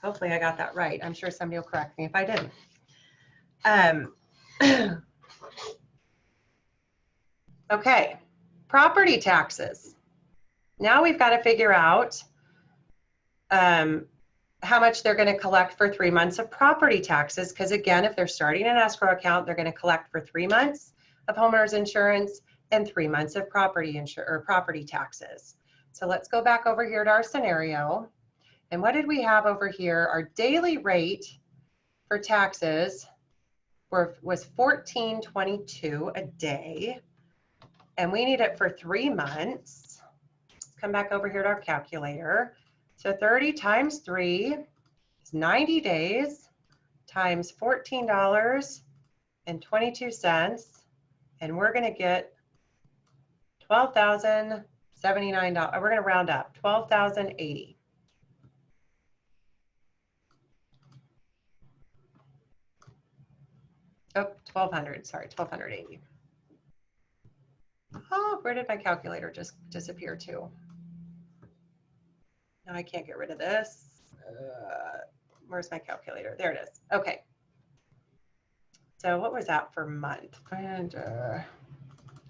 Hopefully I got that right. I'm sure somebody will correct me if I didn't. Okay, property taxes. Now we've got to figure out how much they're going to collect for 3 months of property taxes. Because again, if they're starting an escrow account, they're going to collect for 3 months of homeowners insurance and 3 months of property taxes. So let's go back over here to our scenario. And what did we have over here? Our daily rate for taxes was $14.22 a day. And we need it for 3 months. Let's come back over here to our calculator. So 30 times 3 is 90 days times $14.22. And we're going to get $12,079. We're going to round up, $12,080. Oh, 1,200, sorry, 1,280. Oh, where did my calculator just disappear to? Now I can't get rid of this. Where's my calculator? There it is. Okay. So what was that for month? And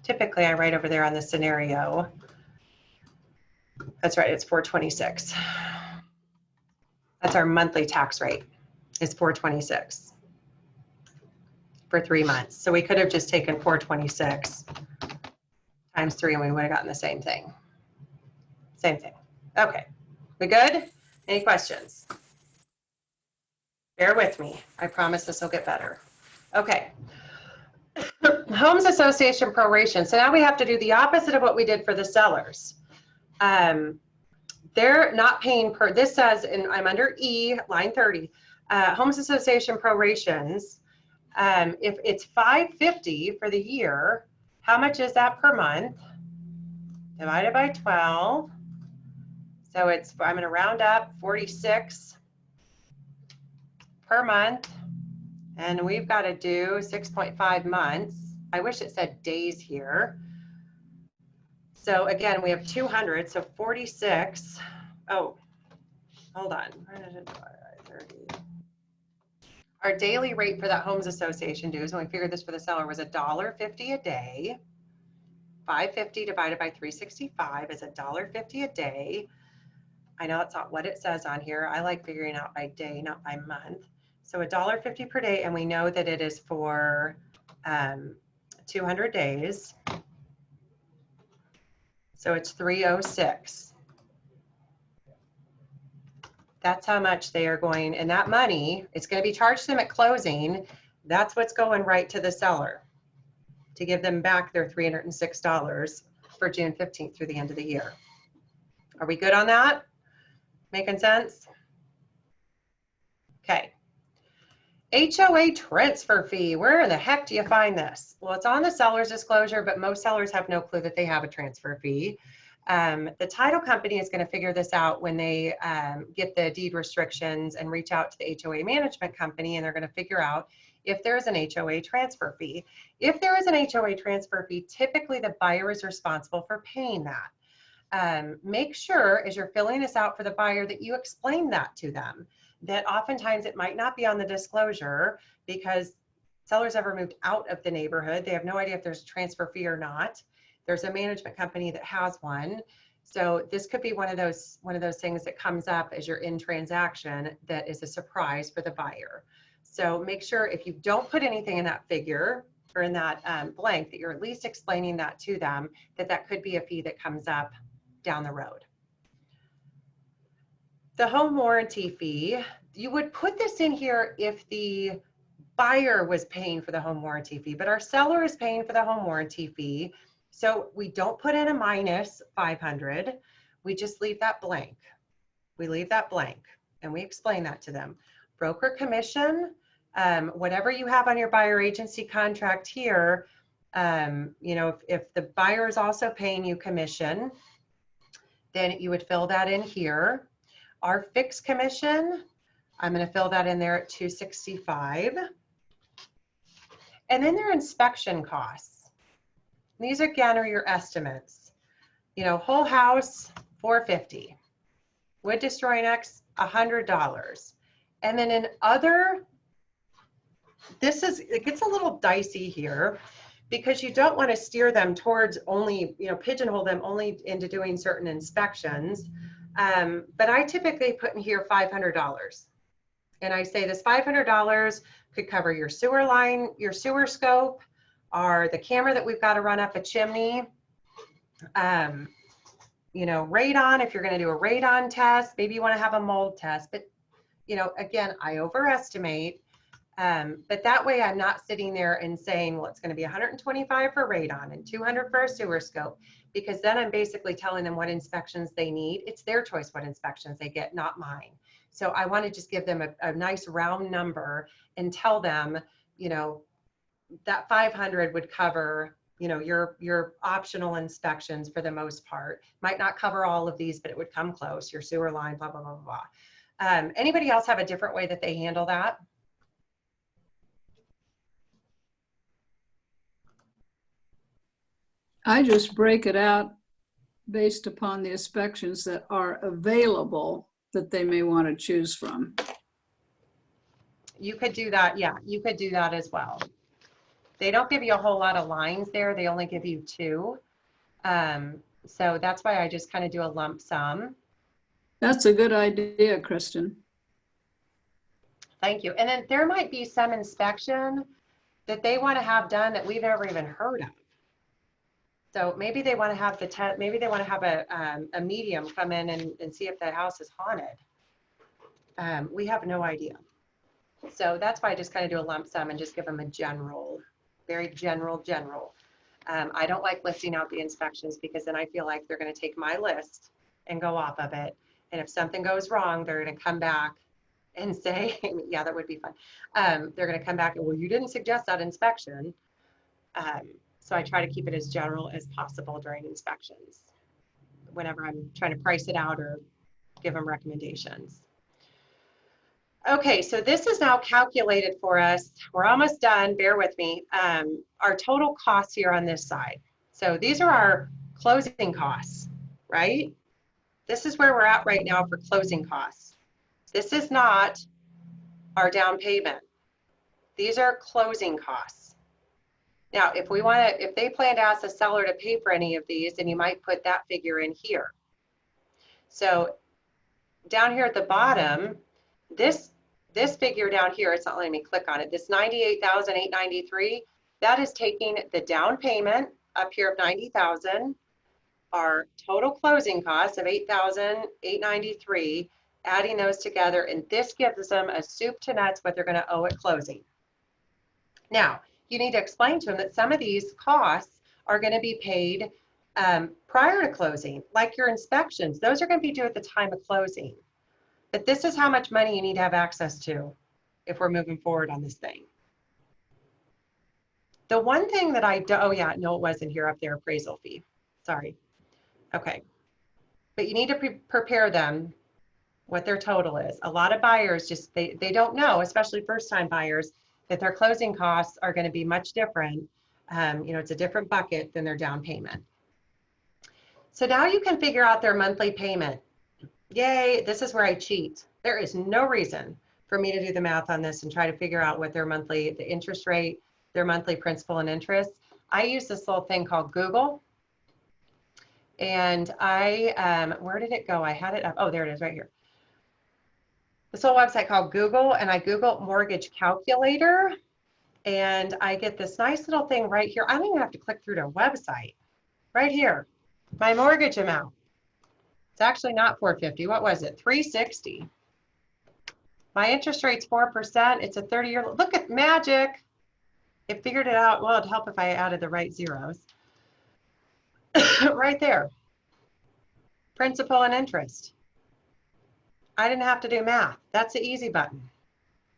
typically I write over there on the scenario. That's right, it's 426. That's our monthly tax rate, is 426 for 3 months. So we could have just taken 426 times 3 and we would have gotten the same thing. Same thing. Okay, we good? Any questions? Bear with me. I promise this will get better. Okay. Homes Association proration. So now we have to do the opposite of what we did for the sellers. They're not paying per, this says, and I'm under E, line 30, Homes Association prorations. If it's $550 for the year, how much is that per month? divided by 12. So it's, I'm going to round up, 46 per month. And we've got to do 6.5 months. I wish it said days here. So again, we have 200, so 46. Oh, hold on. 30. Our daily rate for that homes association dues, when we figured this for the seller, was $1.50 a day. 550 divided by 365 is $1.50 a day. I know it's not what it says on here. I like figuring out by day, not by month. So $1.50 per day, and we know that it is for 200 days. So it's 306. That's how much they are going, and that money, it's going to be charged to them at closing. That's what's going right to the seller to give them back their $306 for June 15th through the end of the year. Are we good on that? Making sense? Okay. HOA transfer fee. Where in the heck do you find this? Well, it's on the seller's disclosure, but most sellers have no clue that they have a transfer fee. The title company is going to figure this out when they get the deed restrictions and reach out to the HOA management company, and they're going to figure out if there is an HOA transfer fee. If there is an HOA transfer fee, typically the buyer is responsible for paying that. Make sure as you're filling this out for the buyer that you explain that to them, that oftentimes it might not be on the disclosure because sellers ever moved out of the neighborhood. They have no idea if there's a transfer fee or not. There's a management company that has one. So this could be one of those things that comes up as you're in transaction that is a surprise for the buyer. So make sure if you don't put anything in that figure or in that blank, that you're at least explaining that to them, that could be a fee that comes up down the road. The home warranty fee, you would put this in here if the buyer was paying for the home warranty fee, but our seller is paying for the home warranty fee. So we don't put in a minus 500. We just leave that blank. We leave that blank and we explain that to them. Broker commission, whatever you have on your buyer agency contract here, you know, if the buyer is also paying you commission, then you would fill that in here. Our fixed commission, I'm going to fill that in there at $265. And then their inspection costs. These again are your estimates. You know, whole house, $450. Wood destroying X, $100. And then in other, it gets a little dicey here because you don't want to steer them towards only, you know, pigeonhole them only into doing certain inspections. But I typically put in here $500. And I say this $500 could cover your sewer line, your sewer scope, or the camera that we've got to run up a chimney. You know, radon, if you're going to do a radon test, maybe you want to have a mold test. But, you know, again, I overestimate. But that way I'm not sitting there and saying, well, it's going to be 125 for radon and 200 for a sewer scope, because then I'm basically telling them what inspections they need. It's their choice what inspections they get, not mine. So I want to just give them a nice round number and tell them, you know, that 500 would cover, you know, your optional inspections for the most part. Might not cover all of these, but it would come close. Your sewer line, blah, blah, blah, blah. Anybody else have a different way that they handle that? I just break it out based upon the inspections that are available that they may want to choose from. You could do that. Yeah, you could do that as well. They don't give you a whole lot of lines there. They only give you 2. So that's why I just kind of do a lump sum. That's a good idea, Kristen. Thank you. And then there might be some inspection that they want to have done that we've never even heard of. So maybe they want to have maybe they want to have a medium come in and see if the house is haunted. We have no idea. So that's why I just kind of do a lump sum and just give them a general, very general. I don't like listing out the inspections because then I feel like they're going to take my list and go off of it. And if something goes wrong, they're going to come back and say, yeah, that would be fun. They're going to come back and, well, you didn't suggest that inspection. So I try to keep it as general as possible during inspections. whenever I'm trying to price it out or give them recommendations. Okay, so this is now calculated for us. We're almost done, bear with me. Our total costs here on this side. So these are our closing costs, right? This is where we're at right now for closing costs. This is not our down payment. These are closing costs. Now, if they plan to ask the seller to pay for any of these, then you might put that figure in here. So down here at the bottom, this figure down here, it's not letting me click on it, this $98,893, that is taking the down payment up here of $90,000, our total closing costs of $8,893, adding those together, and this gives them a soup to nuts what they're going to owe at closing. Now, you need to explain to them that some of these costs are going to be paid prior to closing, like your inspections. Those are going to be due at the time of closing. But this is how much money you need to have access to if we're moving forward on this thing. The one thing that oh yeah, no, it wasn't here up there, appraisal fee. Sorry. Okay. But you need to prepare them what their total is. A lot of buyers just, they don't know, especially first-time buyers, that their closing costs are going to be much different. You know, it's a different bucket than their down payment. So now you can figure out their monthly payment. Yay, this is where I cheat. There is no reason for me to do the math on this and try to figure out what their monthly, the interest rate, their monthly principal and interest. I use this little thing called Google. And where did it go? I had it up. Oh, there it is right here. This little website called Google, and I Google mortgage calculator, and I get this nice little thing right here. I don't even have to click through their website. Right here, my mortgage amount. It's actually not $450. What was it? $360. My interest rate's 4%. It's a 30-year. Look at magic. It figured it out. Well, it'd help if I added the right zeros. Right there. Principal and interest. I didn't have to do math. That's the easy button.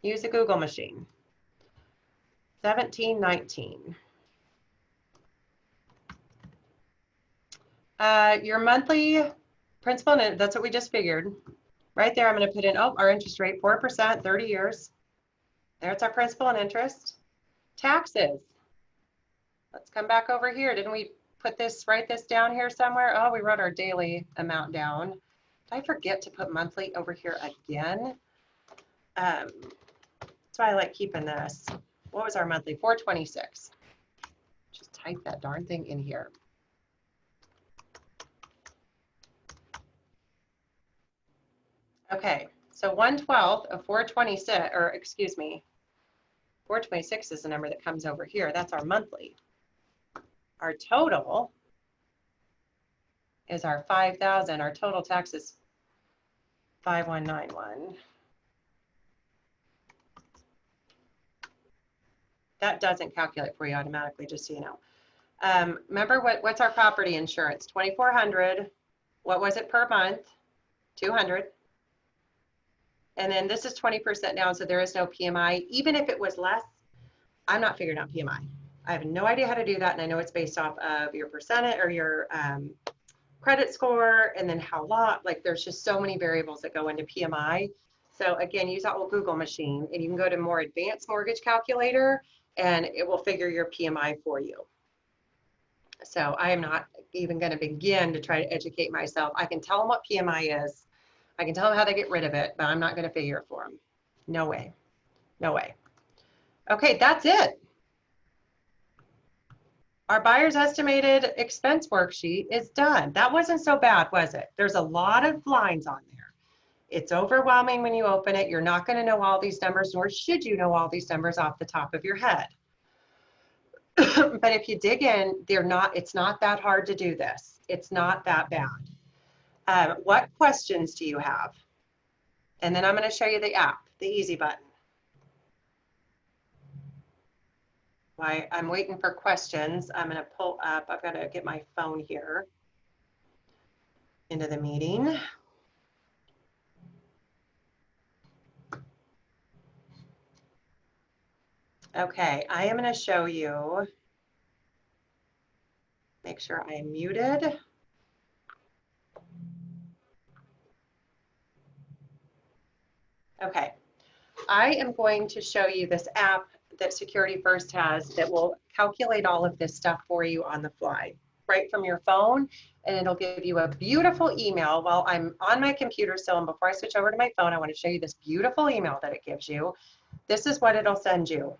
Use the Google machine. 1719. Your monthly principal, and that's what we just figured. Right there, I'm going to put in, our interest rate, 4%, 30 years. There's our principal and interest. Taxes. Let's come back over here. Didn't we write this down here somewhere? Oh, we wrote our daily amount down. Did I forget to put monthly over here again? That's why I like keeping this. What was our monthly? $426. Just type that darn thing in here. Okay, so 1/12 of 426, or excuse me, 426 is the number that comes over here. That's our monthly. Our total is our 5,000. Our total tax is 5191. That doesn't calculate for you automatically, just so you know. Remember what's our property insurance? 2,400. What was it per month? 200. And then this is 20% down, so there is no PMI. Even if it was less, I'm not figuring out PMI. I have no idea how to do that, and I know it's based off of your percentage or your credit score, and then how long. Like, there's just so many variables that go into PMI. So again, use that little Google machine, and you can go to more advanced mortgage calculator, and it will figure your PMI for you. So I am not even going to begin to try to educate myself. I can tell them what PMI is. I can tell them how they get rid of it, but I'm not going to figure it for them. No way. No way. Okay, that's it. Our buyer's estimated expense worksheet is done. That wasn't so bad, was it? There's a lot of lines on there. It's overwhelming when you open it. You're not going to know all these numbers, nor should you know all these numbers off the top of your head. But if you dig in, it's not that hard to do this. It's not that bad. What questions do you have? And then I'm going to show you the app, the easy button. While I'm waiting for questions, I'm going to pull up, I've got to get my phone here into the meeting. Okay, I am going to show you, make sure I am muted. Okay, I am going to show you this app that Security First has that will calculate all of this stuff for you on the fly, right from your phone, and it'll give you a beautiful email while I'm on my computer still. And before I switch over to my phone, I want to show you this beautiful email that it gives you. This is what it'll send you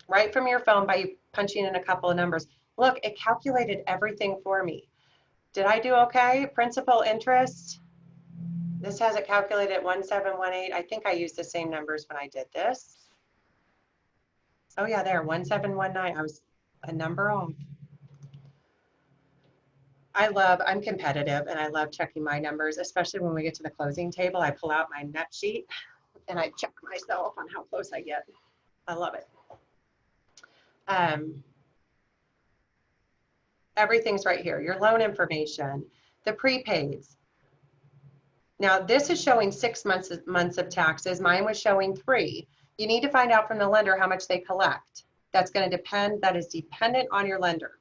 right from your phone by punching in a couple of numbers. Look, it calculated everything for me. Did I do okay? Principal, interest. This has it calculated at 1718. I think I used the same numbers when I did this. Oh yeah, there, 1719. I was a number off. I'm competitive and I love checking my numbers, especially when we get to the closing table. I pull out my net sheet and I check myself on how close I get. I love it. Everything's right here. Your loan information, the prepaids. Now this is showing 6 months of taxes. Mine was showing 3. You need to find out from the lender how much they collect. That's going to depend. That is dependent on your lender.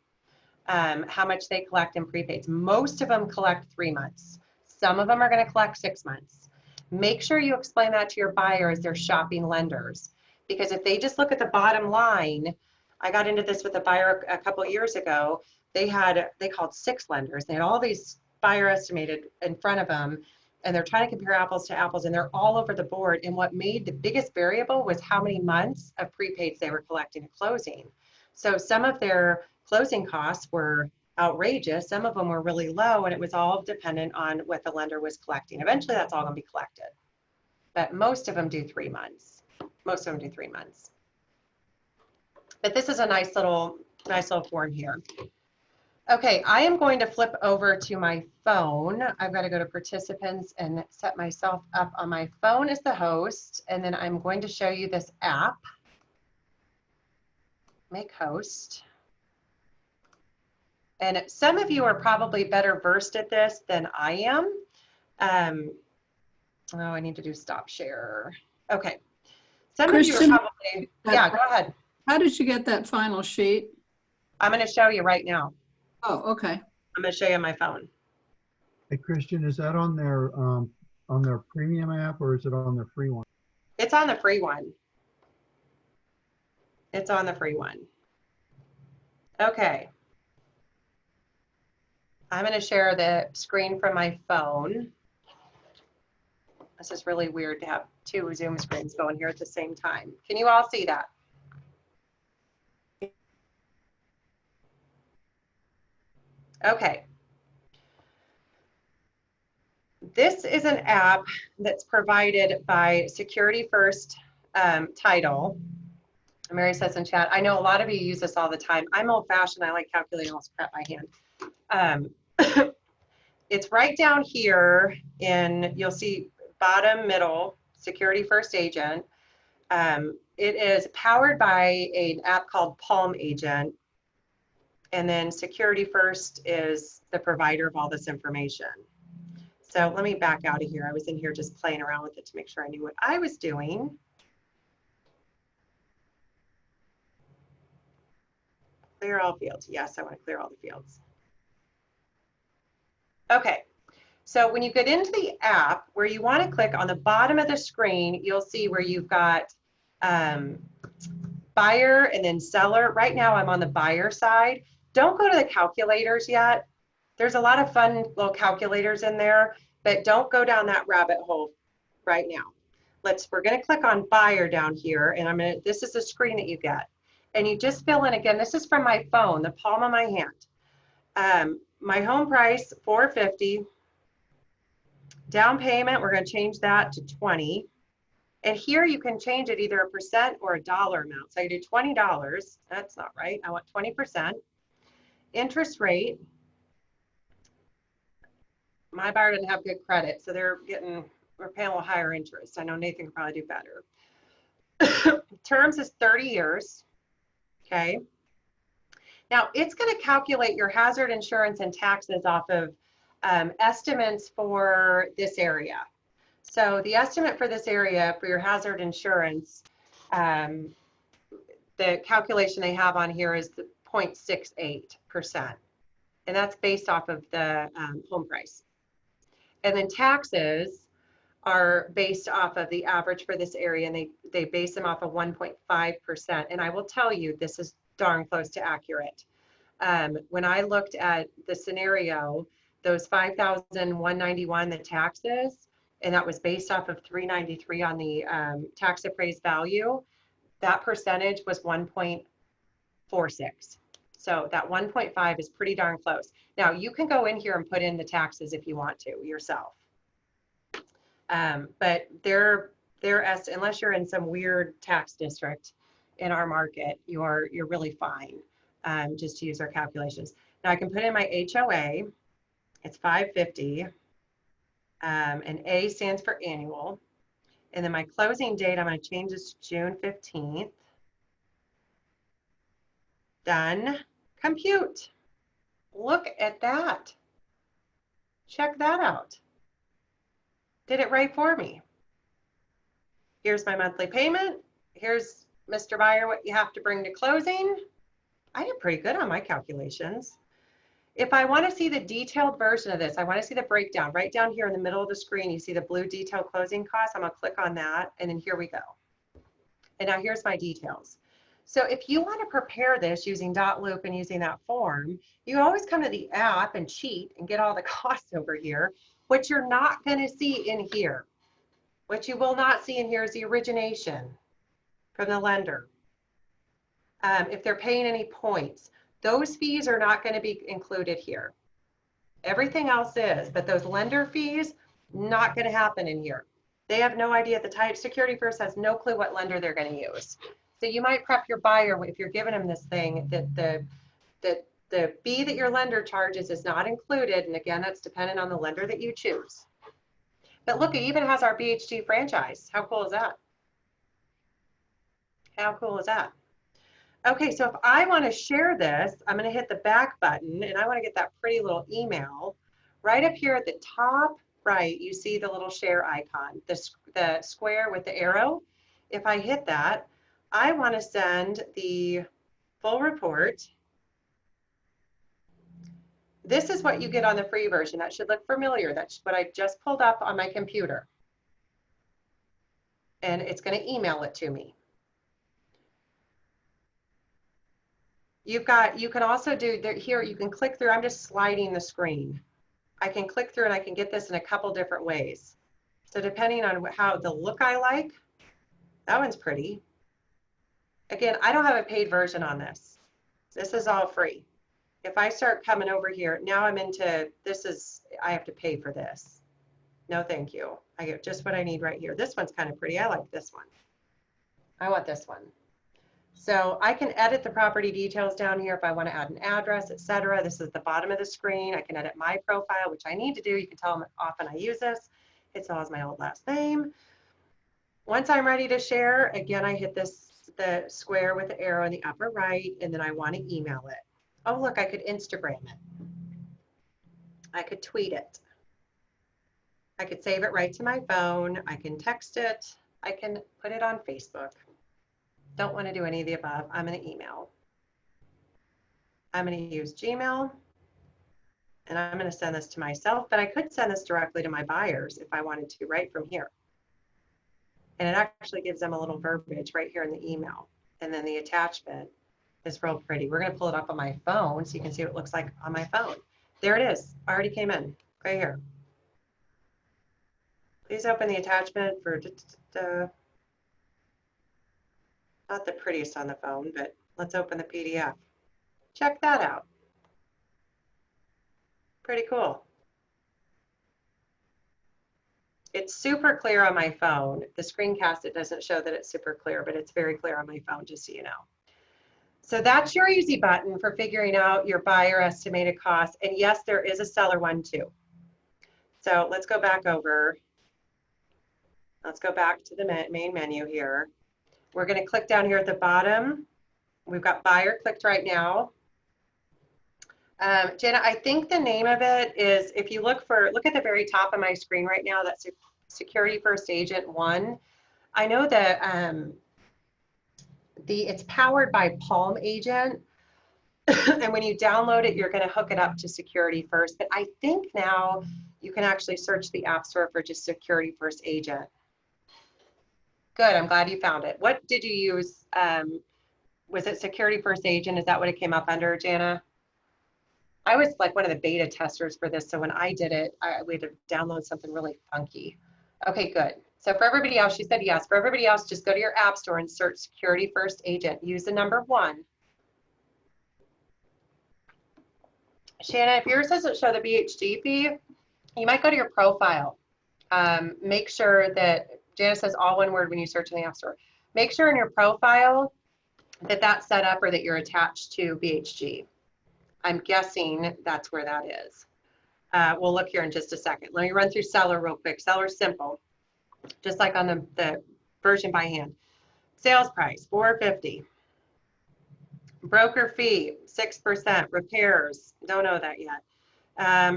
How much they collect in prepaids. Most of them collect 3 months. Some of them are going to collect 6 months. Make sure you explain that to your buyer as they're shopping lenders, because if they just look at the bottom line, I got into this with a buyer a couple of years ago. They called 6 lenders. They had all these buyer estimated in front of them, and they're trying to compare apples to apples, and they're all over the board. And what made the biggest variable was how many months of prepaids they were collecting at closing. So some of their closing costs were outrageous. Some of them were really low, and it was all dependent on what the lender was collecting. Eventually, that's all going to be collected. But most of them do 3 months. Most of them do 3 months. But this is a nice little form here. Okay, I am going to flip over to my phone. I've got to go to participants and set myself up on my phone as the host, and then I'm going to show you this app. Make host. And some of you are probably better versed at this than I am. Oh, I need to do stop share. Okay. Some Christian, of you are probably, yeah, go ahead. How did you get that final sheet? I'm going to show you right now. Oh, okay. I'm going to show you on my phone. Hey, Christian, is that on their premium app or is it on their free one? It's on the free one. It's on the free one. Okay. I'm going to share the screen from my phone. This is really weird to have 2 Zoom screens going here at the same time. Can you all see that? Okay. This is an app that's provided by Security First Title. Mary says in chat, I know a lot of you use this all the time. I'm old fashioned. I like calculating all this crap by hand. It's right down here you'll see bottom middle, Security First Agent. It is powered by an app called Palm Agent. And then Security First is the provider of all this information. So let me back out of here. I was in here just playing around with it to make sure I knew what I was doing. Clear all fields. Yes, I want to clear all the fields. Okay, so when you get into the app, where you want to click on the bottom of the screen, you'll see where you've got buyer and then seller. Right now I'm on the buyer side. Don't go to the calculators yet. There's a lot of fun little calculators in there, but don't go down that rabbit hole right now. We're going to click on buyer down here, and this is the screen that you get. And you just fill in, again, this is from my phone, the palm of my hand. My home price, $450. Down payment, we're going to change that to 20. And here you can change it either a % or a dollar amount. So I do $20. That's not right. I want 20%. Interest rate. My buyer didn't have good credit, so we're paying a little higher interest. I know Nathan could probably do better. Terms is 30 years. Okay. Now it's going to calculate your hazard insurance and taxes off of estimates for this area. So the estimate for this area for your hazard insurance, the calculation they have on here is 0.68%. And that's based off of the home price. And then taxes are based off of the average for this area, and they base them off of 1.5%. And I will tell you, this is darn close to accurate. When I looked at the scenario, those 5,191, the taxes, and that was based off of 393 on the tax appraised value, that percentage was 1.46. So that 1.5 is pretty darn close. Now you can go in here and put in the taxes if you want to yourself. But unless you're in some weird tax district in our market, you're really fine. Just to use our calculations. Now I can put in my HOA. It's 550. And A stands for annual. And then my closing date, I'm going to change this to June 15th. Done. Compute. Look at that. Check that out. Did it right for me. Here's my monthly payment. Here's, Mr. Buyer, what you have to bring to closing. I did pretty good on my calculations. If I want to see the detailed version of this, I want to see the breakdown. Right down here in the middle of the screen, you see the blue detailed closing costs. I'm going to click on that, and then here we go. And now here's my details. So if you want to prepare this using .loop and using that form, you always come to the app and cheat and get all the costs over here. What you're not going to see in here, what you will not see in here is the origination from the lender. If they're paying any points, those fees are not going to be included here. Everything else is, but those lender fees, not going to happen in here. They have no idea. The type Security First has no clue what lender they're going to use. So you might prep your buyer if you're giving them this thing that the fee that your lender charges is not included. And again, that's dependent on the lender that you choose. But look, it even has our BHG franchise. How cool is that? How cool is that? Okay, so if I want to share this, I'm going to hit the back button, and I want to get that pretty little email. Right up here at the top right, you see the little share icon, the square with the arrow. If I hit that, I want to send the full report. This is what you get on the free version. That should look familiar. That's what I just pulled up on my computer. And it's going to email it to me. You can also do here, you can click through. I'm just sliding the screen. I can click through and I can get this in a couple different ways. So depending on how the look I like, that one's pretty. Again, I don't have a paid version on this. This is all free. If I start coming over here, now I'm into, I have to pay for this. No, thank you. I get just what I need right here. This one's kind of pretty. I like this one. I want this one. So I can edit the property details down here if I want to add an address, etc. This is the bottom of the screen. I can edit my profile, which I need to do. You can tell how often I use this. It still has my old last name. Once I'm ready to share, again, I hit the square with the arrow in the upper right, and then I want to email it. Oh, look, I could Instagram it. I could tweet it. I could save it right to my phone. I can text it. I can put it on Facebook. Don't want to do any of the above. I'm going to email. I'm going to use Gmail, and I'm going to send this to myself, but I could send this directly to my buyers if I wanted to right from here. And it actually gives them a little verbiage right here in the email. And then the attachment is real pretty. We're going to pull it up on my phone so you can see what it looks like on my phone. There it is. Already came in right here. Please open the attachment for not the prettiest on the phone, but let's open the PDF. Check that out. Pretty cool. It's super clear on my phone. The screencast, it doesn't show that it's super clear, but it's very clear on my phone, just so you know. So that's your easy button for figuring out your buyer estimated cost. And yes, there is a seller one too. So let's go back over. Let's go back to the main menu here. We're going to click down here at the bottom. We've got buyer clicked right now. Jenna, I think the name of it is, if you look at the very top of my screen right now, that's Security First Agent 1. I know that it's powered by Palm Agent. And when you download it, you're going to hook it up to Security First. But I think now you can actually search the App Store for just Security First Agent. Good, I'm glad you found it. What did you use? Was it Security First Agent? Is that what it came up under, Jana? I was like one of the beta testers for this, so when I did it, we had to download something really funky. Okay, good. So for everybody else, she said yes. For everybody else, just go to your App Store and search Security First Agent. Use the number 1. Shanna, if yours doesn't show the BHG fee, you might go to your profile. Make sure that, Jana says all one word when you search in the App Store. Make sure in your profile that that's set up or that you're attached to BHG. I'm guessing that's where that is. We'll look here in just a second. Let me run through seller real quick. Seller's simple, just like on the version by hand. Sales price, $450. Broker fee, 6%. Repairs, don't know that yet.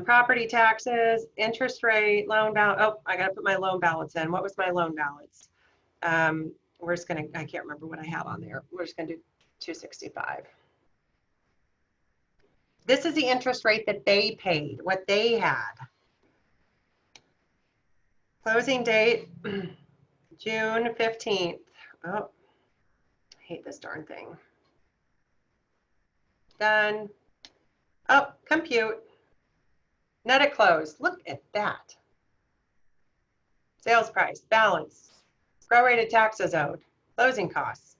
Property taxes, interest rate, loan balance. Oh, I got to put my loan balance in. What was my loan balance? We're just going to, I can't remember what I have on there. We're just going to do 265. This is the interest rate that they paid, what they had. Closing date, June 15th. Oh, I hate this darn thing. Done. Oh, compute. Net at close. Look at that. Sales price, balance, prorated taxes owed, closing costs.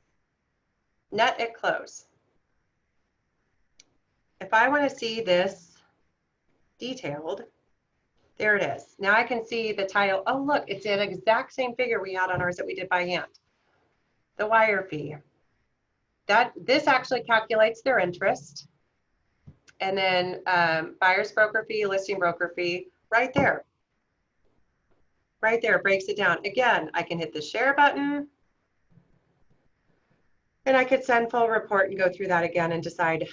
Net at close. If I want to see this detailed, there it is. Now I can see the title. Oh, look, it's the exact same figure we had on ours that we did by hand. The wire fee. This actually calculates their interest. And then buyer's broker fee, listing broker fee, right there. Right there, breaks it down. Again, I can hit the share button. And I could send full report and go through that again and decide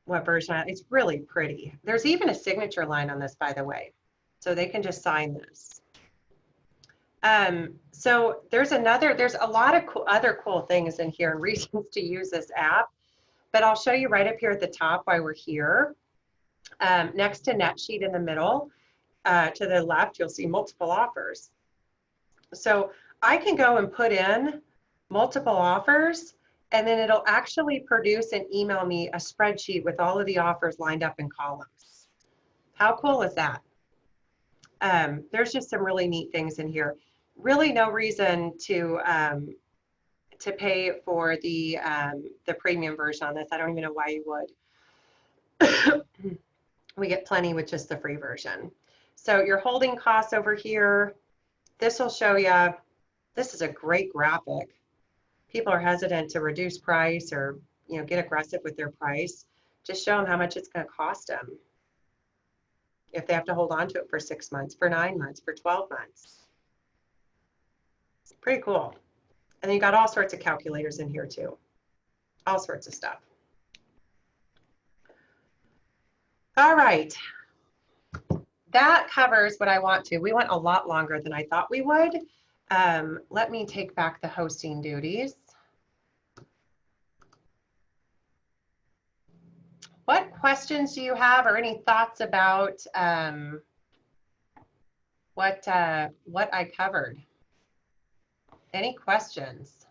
what version. It's really pretty. There's even a signature line on this, by the way. So they can just sign this. So there's a lot of other cool things in here and reasons to use this app, but I'll show you right up here at the top while we're here. Next to NetSheet in the middle, to the left, you'll see multiple offers. So I can go and put in multiple offers, and then it'll actually produce and email me a spreadsheet with all of the offers lined up in columns. How cool is that? There's just some really neat things in here. Really no reason to pay for the premium version on this. I don't even know why you would. We get plenty with just the free version. So your holding costs over here, this will show you, this is a great graphic. People are hesitant to reduce price or get aggressive with their price. Just show them how much it's going to cost them if they have to hold on to it for 6 months, for 9 months, for 12 months. It's pretty cool. And then you got all sorts of calculators in here too. All sorts of stuff. All right. That covers what I want to. We went a lot longer than I thought we would. Let me take back the hosting duties. What questions do you have or any thoughts about what I covered? Any questions?